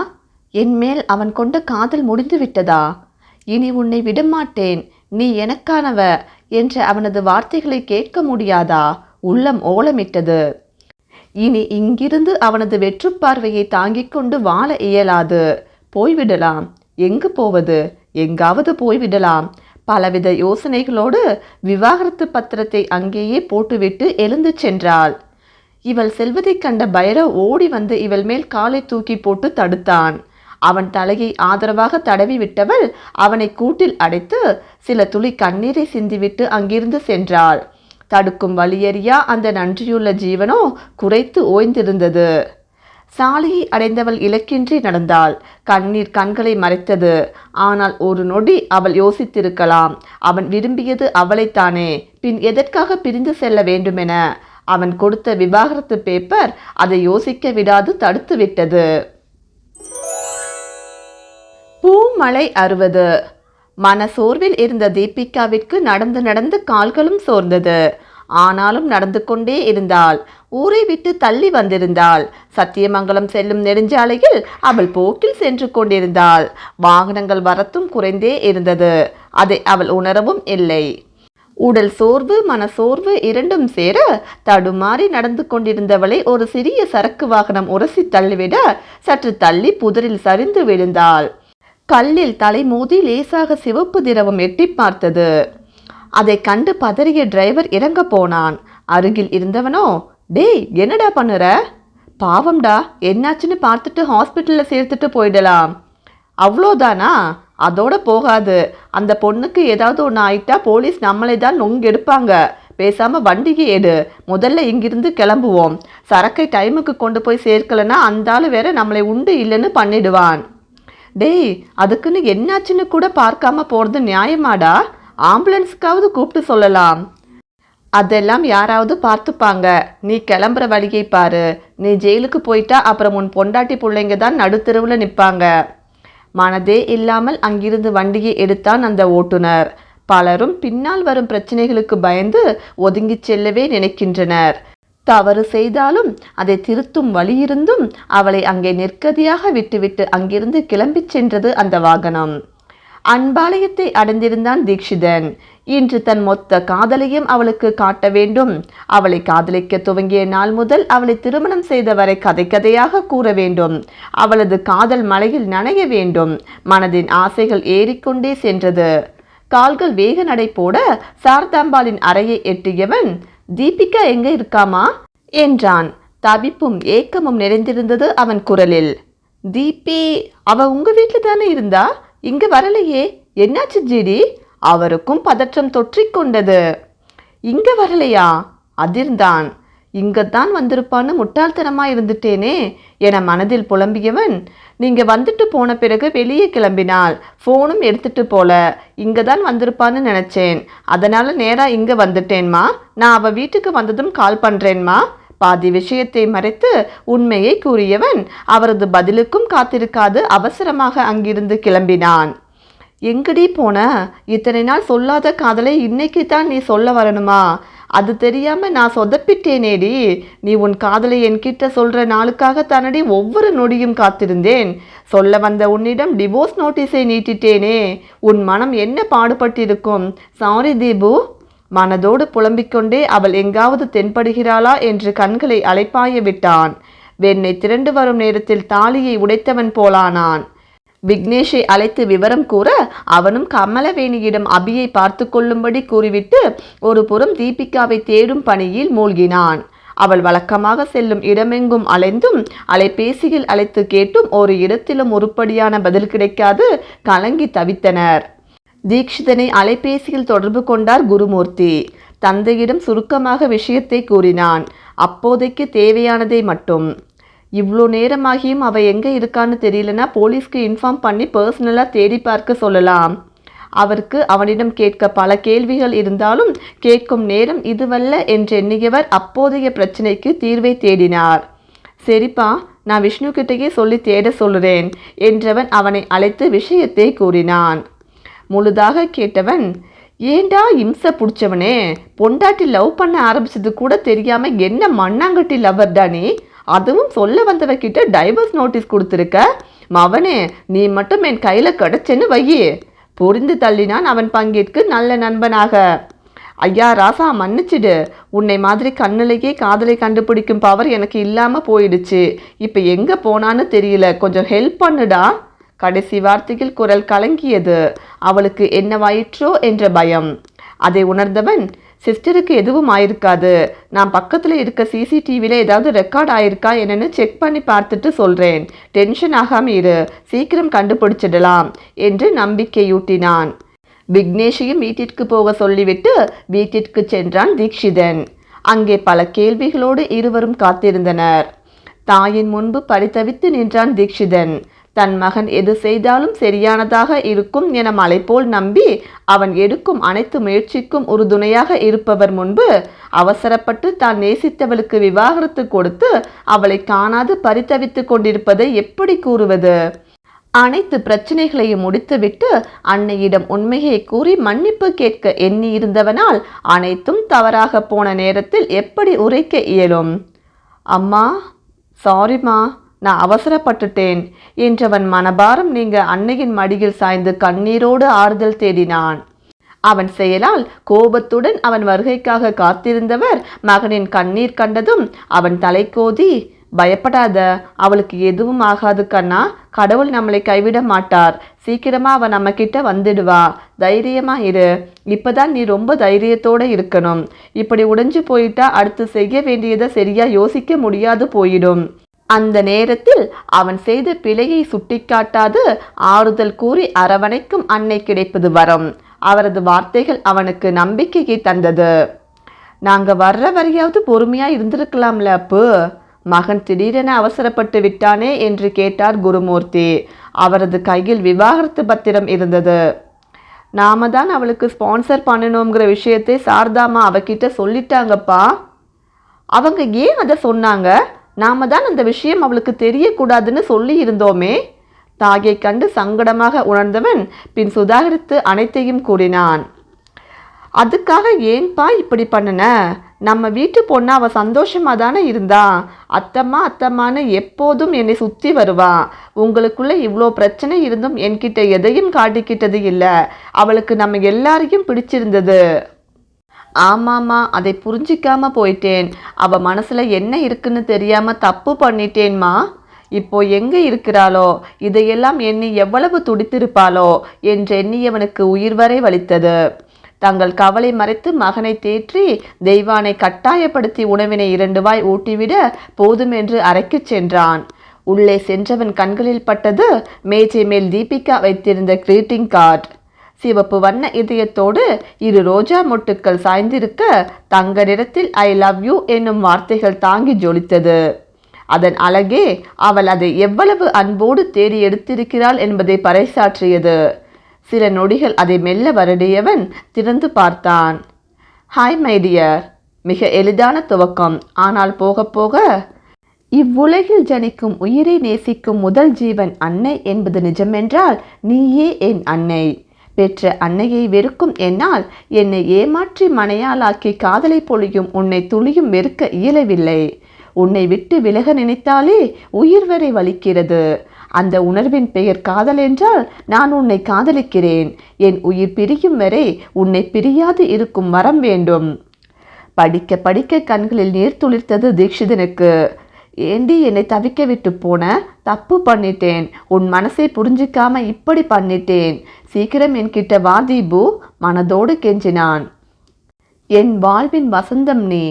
என் மேல் அவன் கொண்ட காதல் முடிந்து விட்டதா? இனி உன்னை விடமாட்டேன், நீ எனக்கானவ என்ற அவனது வார்த்தைகளை கேட்க முடியாதா? உள்ளம் ஓலமிட்டது. இனி இங்கிருந்து அவனது வெற்றுப்பார்வையை தாங்கிக் கொண்டு வாழ இயலாது. போய்விடலாம். எங்கு போவது? எங்காவது போய்விடலாம். பலவித யோசனைகளோடு விவாகரத்து பத்திரத்தை அங்கேயே போட்டுவிட்டு எழுந்து சென்றாள். இவள் செல்வதைக் கண்ட பைரவ் ஓடி வந்து இவள் மேல் காலை தூக்கி போட்டு தடுத்தான். அவன் தலையை ஆதரவாக தடவி விட்டவள் அவனை கூட்டில் அடைத்து சில துளி கண்ணீரை சிந்திவிட்டு அங்கிருந்து சென்றாள். தடுக்கும் வழியறியா அந்த நன்றியுள்ள ஜீவனோ குறைத்து ஓய்ந்திருந்தது. சாலையை அடைந்தவள் இலக்கின்றி நடந்தாள். கண்ணீர் கண்களை மறைத்தது. ஆனால் ஒரு நொடி அவள் யோசித்திருக்கலாம். அவன் விரும்பியது அவளைத்தானே, பின் எதற்காக பிரிந்து செல்ல வேண்டுமென? அவன் கொடுத்த விவாகரத்து பேப்பர் அதை யோசிக்க விடாது தடுத்து விட்டது. பூமழை 60. மன சோர்வில் இருந்த தீபிகாவிற்கு நடந்து நடந்து கால்களும் சோர்ந்தது. ஆனாலும் நடந்து கொண்டே இருந்தாள். ஊரை விட்டு தள்ளி வந்திருந்தாள். சத்தியமங்கலம் செல்லும் நெடுஞ்சாலையில் அவள் போக்கில் சென்று கொண்டிருந்தாள். வாகனங்கள் வரத்தும் குறைந்தே இருந்தது. அதை அவள் உணரவும் இல்லை. உடல் சோர்வு மனசோர்வு இரண்டும் சேர தடுமாறி நடந்து கொண்டிருந்தவளை ஒரு சிறிய சரக்கு வாகனம் உரசி தள்ளிவிட சற்று தள்ளி புதரில் சரிந்து விழுந்தாள். கல்லில் தலை மோதி லேசாக சிவப்பு திரவம் எட்டி பார்த்தது. அதை கண்டு பதறிய டிரைவர் இறங்க போனான். அருகில் இருந்தவனோ, டேய் என்னடா பண்ணுற? பாவம்டா, என்னாச்சுன்னு பார்த்துட்டு ஹாஸ்பிட்டலில் சேர்த்துட்டு போயிடலாம். அவ்வளோதானா? அதோட போகாது. அந்த பொண்ணுக்கு ஏதாவது ஒன்று ஆயிட்டா போலீஸ் நம்மளை தான் நொங்கெடுப்பாங்க. பேசாமல் வண்டியை எடு. முதல்ல இங்கிருந்து கிளம்புவோம். சரக்கை டைமுக்கு கொண்டு போய் சேர்க்கலன்னா அந்த ஆள் வேற நம்மளை உண்டு இல்லைன்னு பண்ணிடுவான். டேய், அதுக்குன்னு என்னாச்சுன்னு கூட பார்க்காம போகிறது நியாயமாடா? ஆம்புலன்ஸுக்காவது கூப்பிட்டு சொல்லலாம். அதெல்லாம் யாராவது பார்த்துப்பாங்க. நீ கிளம்புற வழியை பாரு. நீ ஜெயிலுக்கு போயிட்டா அப்புறம் உன் பொண்டாட்டி பிள்ளைங்க தான் நடுத்தெருவில் நிற்பாங்க. மனதே இல்லாமல் அங்கிருந்து வண்டியை எடுத்தான் அந்த ஓட்டுநர். பலரும் பின்னால் வரும் பிரச்சனைகளுக்கு பயந்து ஒதுங்கி செல்லவே நினைக்கின்றனர். தவறு செய்தாலும் அதை திருத்தும் வழியிருந்தும் அவளை அங்கே நிற்கதியாக விட்டுவிட்டு அங்கிருந்து கிளம்பிச் சென்றது அந்த வாகனம். அன்பாலயத்தை அடைந்திருந்தான் தீக்ஷிதன். இன்று தன் மொத்த காதலையும் அவளுக்கு காட்ட வேண்டும். அவளை காதலிக்க துவங்கிய நாள் முதல் அவளை திருமணம் செய்தவரை கதை கதையாக கூற வேண்டும். அவளது காதல் மலையில் நனைய வேண்டும். மனதின் ஆசைகள் ஏறிக்கொண்டே சென்றது. கால்கள் வேக நடை போட சாரதாம்பாளின் அறையை எட்டியவன், தீபிகா எங்க இருக்காமா என்றான். தவிப்பும் ஏக்கமும் நிறைந்திருந்தது அவன் குரலில். தீபி, அவ உங்க வீட்டில் தானே இருந்தா, இங்க வரலையே, என்னாச்சு ஜிடி? அவருக்கும் பதற்றம் தொற்றிக்கொண்டது. இங்க வரலையா? அதிர்ந்தான். இங்கத்தான் வந்திருப்பான்னு முட்டாள்தனமா இருந்துட்டேனே என மனதில் புலம்பியவன், நீங்க வந்துட்டு போன பிறகு வெளியே கிளம்பினாள், ஃபோனும் எடுத்துட்டு போல, இங்க தான் வந்திருப்பான்னு நினைச்சேன், அதனால நேரா இங்க வந்துட்டேன்மா. நான் அவ வீட்டுக்கு வந்ததும் கால் பண்றேன்மா. பாதி விஷயத்தை மறைத்து உண்மையை கூறியவன் அவரது பதிலுக்கும் காத்திருக்காது அவசரமாக அங்கிருந்து கிளம்பினான். எங்கடி போன? இத்தனை நாள் சொல்லாத காதலை இன்னைக்கு தான் நீ சொல்ல வரணுமா? அது தெரியாம நான் சொதப்பிட்டேனேடி. நீ உன் காதலை என்கிட்ட சொல்ற நாளுக்காக தானடி ஒவ்வொரு நொடியும் காத்திருந்தேன். சொல்ல வந்த உன்னிடம் டிவோர்ஸ் நோட்டீஸை நீட்டிட்டேனே. உன் மனம் என்ன பாடுபட்டிருக்கும். சாரி தீபு. மனதோடு புலம்பிக்கொண்டே அவள் எங்காவது தென்படுகிறாளா என்று கண்களை அலைப்பாய விட்டான். வெண்ணை திரண்டு வரும் நேரத்தில் தாலியை உடைத்தவன் போலானான். விக்னேஷை அழைத்து விவரம் கூற அவனும் கமலவேணியிடம் அபியை பார்த்து கொள்ளும்படி கூறிவிட்டு ஒரு புறம் தீபிகாவை தேடும் பணியில் மூழ்கினான். அவள் வழக்கமாக செல்லும் இடமெங்கும் அலைந்தும் அலைபேசியில் அழைத்து கேட்டும் ஒரு இடத்திலும் உருப்படியான பதில் கிடைக்காது கலங்கி தவித்தனர். தீக்ஷிதனை அலைபேசியில் தொடர்பு கொண்டார் குருமூர்த்தி. தந்தையிடம் சுருக்கமாக விஷயத்தை கூறினான். அப்போதைக்கு தேவையானதை மட்டும். இவ்வளோ நேரமாகியும் அவ எங்கே இருக்கான்னு தெரியலனா போலீஸ்க்கு இன்ஃபார்ம் பண்ணி பர்சனலாக தேடி பார்க்க சொல்லலாம். அவருக்கு அவனிடம் கேட்க பல கேள்விகள் இருந்தாலும் கேட்கும் நேரம் இதுவல்ல என்றெண்ணியவர் அப்போதைய பிரச்சனைக்கு தீர்வை தேடினார். சரிப்பா, நான் விஷ்ணு கிட்டேயே சொல்லி தேட சொல்கிறேன் என்றவன் அவனை அழைத்து விஷயத்தை கூறினான். முழுதாக கேட்டவன், ஏண்டா இம்சை பிடிச்சவனே, பொண்டாட்டி லவ் பண்ண ஆரம்பிச்சது கூட தெரியாம என்ன மண்ணாங்கட்டி லவ்வர்டா நீ? அதுவும் சொல்ல வந்தவகிட்ட டைவர்ஸ் நோட்டீஸ் கொடுத்துருக்க. மவனே, நீ மட்டும் என் கையில கிடைச்சேன்னு வையே. புரிந்து தள்ளினான் அவன் பங்கேற்கு நல்ல நண்பனாக. ஐயா ராசா, மன்னிச்சிடு. உன்னை மாதிரி கண்ணிலேயே காதலை கண்டுபிடிக்கும் பவர் எனக்கு இல்லாம போயிடுச்சு. இப்ப எங்க போனான்னு தெரியல, கொஞ்சம் ஹெல்ப் பண்ணுடா. கடைசி வார்த்தையில் குரல் கலங்கியது. அவளுக்கு என்னவாயிற்றோ என்ற பயம். அதை உணர்ந்தவன், சிஸ்டருக்கு எதுவும் ஆயிருக்காது, நான் பக்கத்தில் இருக்க சிசிடிவியில் ஏதாவது ரெக்கார்ட் ஆயிருக்கா என்னன்னு செக் பண்ணி பார்த்துட்டு சொல்கிறேன், டென்ஷன் ஆகாமல் இரு, சீக்கிரம் கண்டுபிடிச்சிடலாம் என்று நம்பிக்கையூட்டினான். விக்னேஷையும் வீட்டிற்கு போக சொல்லிவிட்டு வீட்டிற்கு சென்றான் தீக்ஷிதன். அங்கே பல கேள்விகளோடு இருவரும் காத்திருந்தனர். தாயின் முன்பு பரிதவித்து நின்றான் தீக்ஷிதன். தன் மகன் எது செய்தாலும் சரியானதாக இருக்கும் என மலை போல் நம்பி அவன் எடுக்கும் அனைத்து முயற்சிக்கும் உறுதுணையாக இருப்பவர் முன்பு அவசரப்பட்டு தான் நேசித்தவளுக்கு விவாகரத்து கொடுத்து அவளை காணாது பரிதவித்து கொண்டிருப்பதை எப்படி கூறுவது? அனைத்து பிரச்சனைகளையும் முடித்துவிட்டு அன்னையிடம் உண்மையை கூறி மன்னிப்பு கேட்க எண்ணி இருந்தவனால் அனைத்தும் தவறாக போன நேரத்தில் எப்படி உரைக்க இயலும்? அம்மா, சாரிம்மா, நான் அவசரப்பட்டுட்டேன் என்றவன் மனபாரம் நீங்க அன்னையின் மடியில் சாய்ந்து கண்ணீரோடு ஆறுதல் தேடினான். அவன் செயலால் கோபத்துடன் அவன் வருகைக்காக காத்திருந்தவர் மகனின் கண்ணீர் கண்டதும் அவன் தலை கோதி, பயப்படாத, அவளுக்கு எதுவும் ஆகாது கண்ணா, கடவுள் நம்மளை கைவிட மாட்டார், சீக்கிரமா அவன் நம்ம கிட்ட வந்துடுவா, தைரியமா இரு, இப்பதான் நீ ரொம்ப தைரியத்தோட இருக்கணும், இப்படி உடைஞ்சு போயிட்டா அடுத்து செய்ய வேண்டியதை சரியா யோசிக்க முடியாது போயிடும். அந்த நேரத்தில் அவன் செய்த பிழையை சுட்டிக்காட்டாது ஆறுதல் கூறி அரவணைக்கும் அன்னை கிடைப்பது வரம். அவரது வார்த்தைகள் அவனுக்கு நம்பிக்கையை தந்தது. நாங்க வர்ற வரையாவது பொறுமையா இருந்திருக்கலாம்ல அப்பு. மகன் திடீரென அவசரப்பட்டு விட்டானே என்று கேட்டார் குருமூர்த்தி. அவரது கையில் விவாகரத்து பத்திரம் இருந்தது. நாம தான் அவளுக்கு ஸ்பான்சர் பண்ணணுங்கிற விஷயத்தை சாரதாமா அவகிட்ட சொல்லிட்டாங்கப்பா. அவங்க ஏன் அதை சொன்னாங்க? நாம தான் அந்த விஷயம் அவளுக்கு தெரியக்கூடாதுன்னு சொல்லி இருந்தோமே. தாயை கண்டு சங்கடமாக உணர்ந்தவன் பின் சுதாகரித்து அனைத்தையும் கூறினான். அதுக்காக ஏன்பா இப்படி பண்ணன? நம்ம வீட்டு பொண்ணு அவ சந்தோஷமா தானே இருந்தா. அத்தம்மா அத்தம்மான்னு எப்போதும் என்னை சுற்றி வருவா. உங்களுக்குள்ள இவ்வளோ பிரச்சனை இருந்தும் என்கிட்ட எதையும் காட்டிக்கிட்டது இல்லை. அவளுக்கு நம்ம எல்லாரையும் பிடிச்சிருந்தது. ஆமாம்மா, அதை புரிஞ்சிக்காம போயிட்டேன். அவ மனசுல என்ன இருக்குன்னு தெரியாம தப்பு பண்ணிட்டேன்மா. இப்போ எங்கே இருக்கிறாளோ, இதையெல்லாம் எண்ணி எவ்வளவு துடித்திருப்பாளோ என்றெண்ணியவனுக்கு உயிர் வரை வலித்தது. தங்கள் கவலை மறைத்து மகனை தேற்றி தெய்வானை கட்டாயப்படுத்தி உணவினை 2 வாய் ஊட்டிவிட போதும் என்று அறைக்குச் சென்றான். உள்ளே சென்றவன் கண்களில் பட்டது மேஜை மேல் தீபிகா வைத்திருந்த கிரீட்டிங் கார்டு. சிவப்பு வண்ண இதயத்தோடு 2 ரோஜா மொட்டுக்கள் சாய்ந்திருக்க தங்க நிறத்தில் ஐ லவ் யூ என்னும் வார்த்தைகள் தாங்கி ஜொலித்தது. அதன் அழகே அவள் அதை எவ்வளவு அன்போடு தேடி எடுத்திருக்கிறாள் என்பதை பறைசாற்றியது. சில நொடிகள் அதை மெல்ல வருடியவன் திறந்து பார்த்தான். Hi my dear. மிக எளிதான துவக்கம். ஆனால் போக போக இவ்வுலகில் ஜனிக்கும் உயிரை நேசிக்கும் முதல் ஜீவன் அன்னை என்பது நிஜமென்றால் நீயே என் அன்னை. பெற்ற அன்னையை வெறுக்கும் என்னால் என்னை ஏமாற்றி மனையாளாக்கி காதலை பொழியும் உன்னை துளியும் வெறுக்க இயலவில்லை. உன்னை விட்டு விலக நினைத்தாலே உயிர் வரை வலிக்கிறது. அந்த உணர்வின் பெயர் காதல் என்றால் நான் உன்னை காதலிக்கிறேன். என் உயிர் பிரியும் வரை உன்னை பிரியாது இருக்கும் வரம் வேண்டும். படிக்க படிக்க கண்களில் நீர் துளிர்த்தது தீக்ஷிதனுக்கு. ஏண்டி என்னை தவிக்க விட்டு போன? தப்பு பண்ணிட்டேன். உன் மனசை புரிஞ்சிக்காம இப்படி பண்ணிட்டேன். சீக்கிரம் என்கிட்ட வா தீபு, மனதோடு கெஞ்சினான். என் வாழ்வின் வசந்தம் நீ,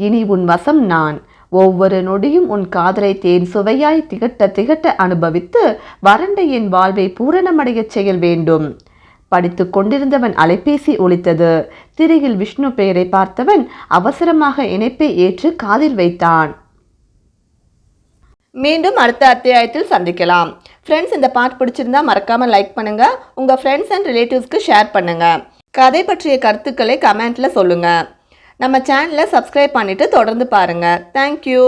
இனி உன் வசம் நான். ஒவ்வொரு நொடியும் உன் காதலை தேன் சுவையாய் திகட்ட திகட்ட அனுபவித்து வறண்ட என் வாழ்வை பூரணமடையச் செயல் வேண்டும். படித்து கொண்டிருந்தவன் அலைபேசி ஒலித்தது. திரையில் விஷ்ணு பெயரை பார்த்தவன் அவசரமாக இணைப்பை ஏற்று காதில் வைத்தான். மீண்டும் அடுத்த அத்தியாயத்தில் சந்திக்கலாம். ஃப்ரெண்ட்ஸ், இந்த பாட்டு பிடிச்சிருந்தா மறக்காமல் லைக் பண்ணுங்கள். உங்கள் ஃப்ரெண்ட்ஸ் அண்ட் ரிலேட்டிவ்ஸ்க்கு ஷேர் பண்ணுங்கள். கதை பற்றிய கருத்துக்களை கமெண்ட்டில் சொல்லுங்கள். நம்ம சேனலை சப்ஸ்கிரைப் பண்ணிவிட்டு தொடர்ந்து பாருங்கள். தேங்க்யூ.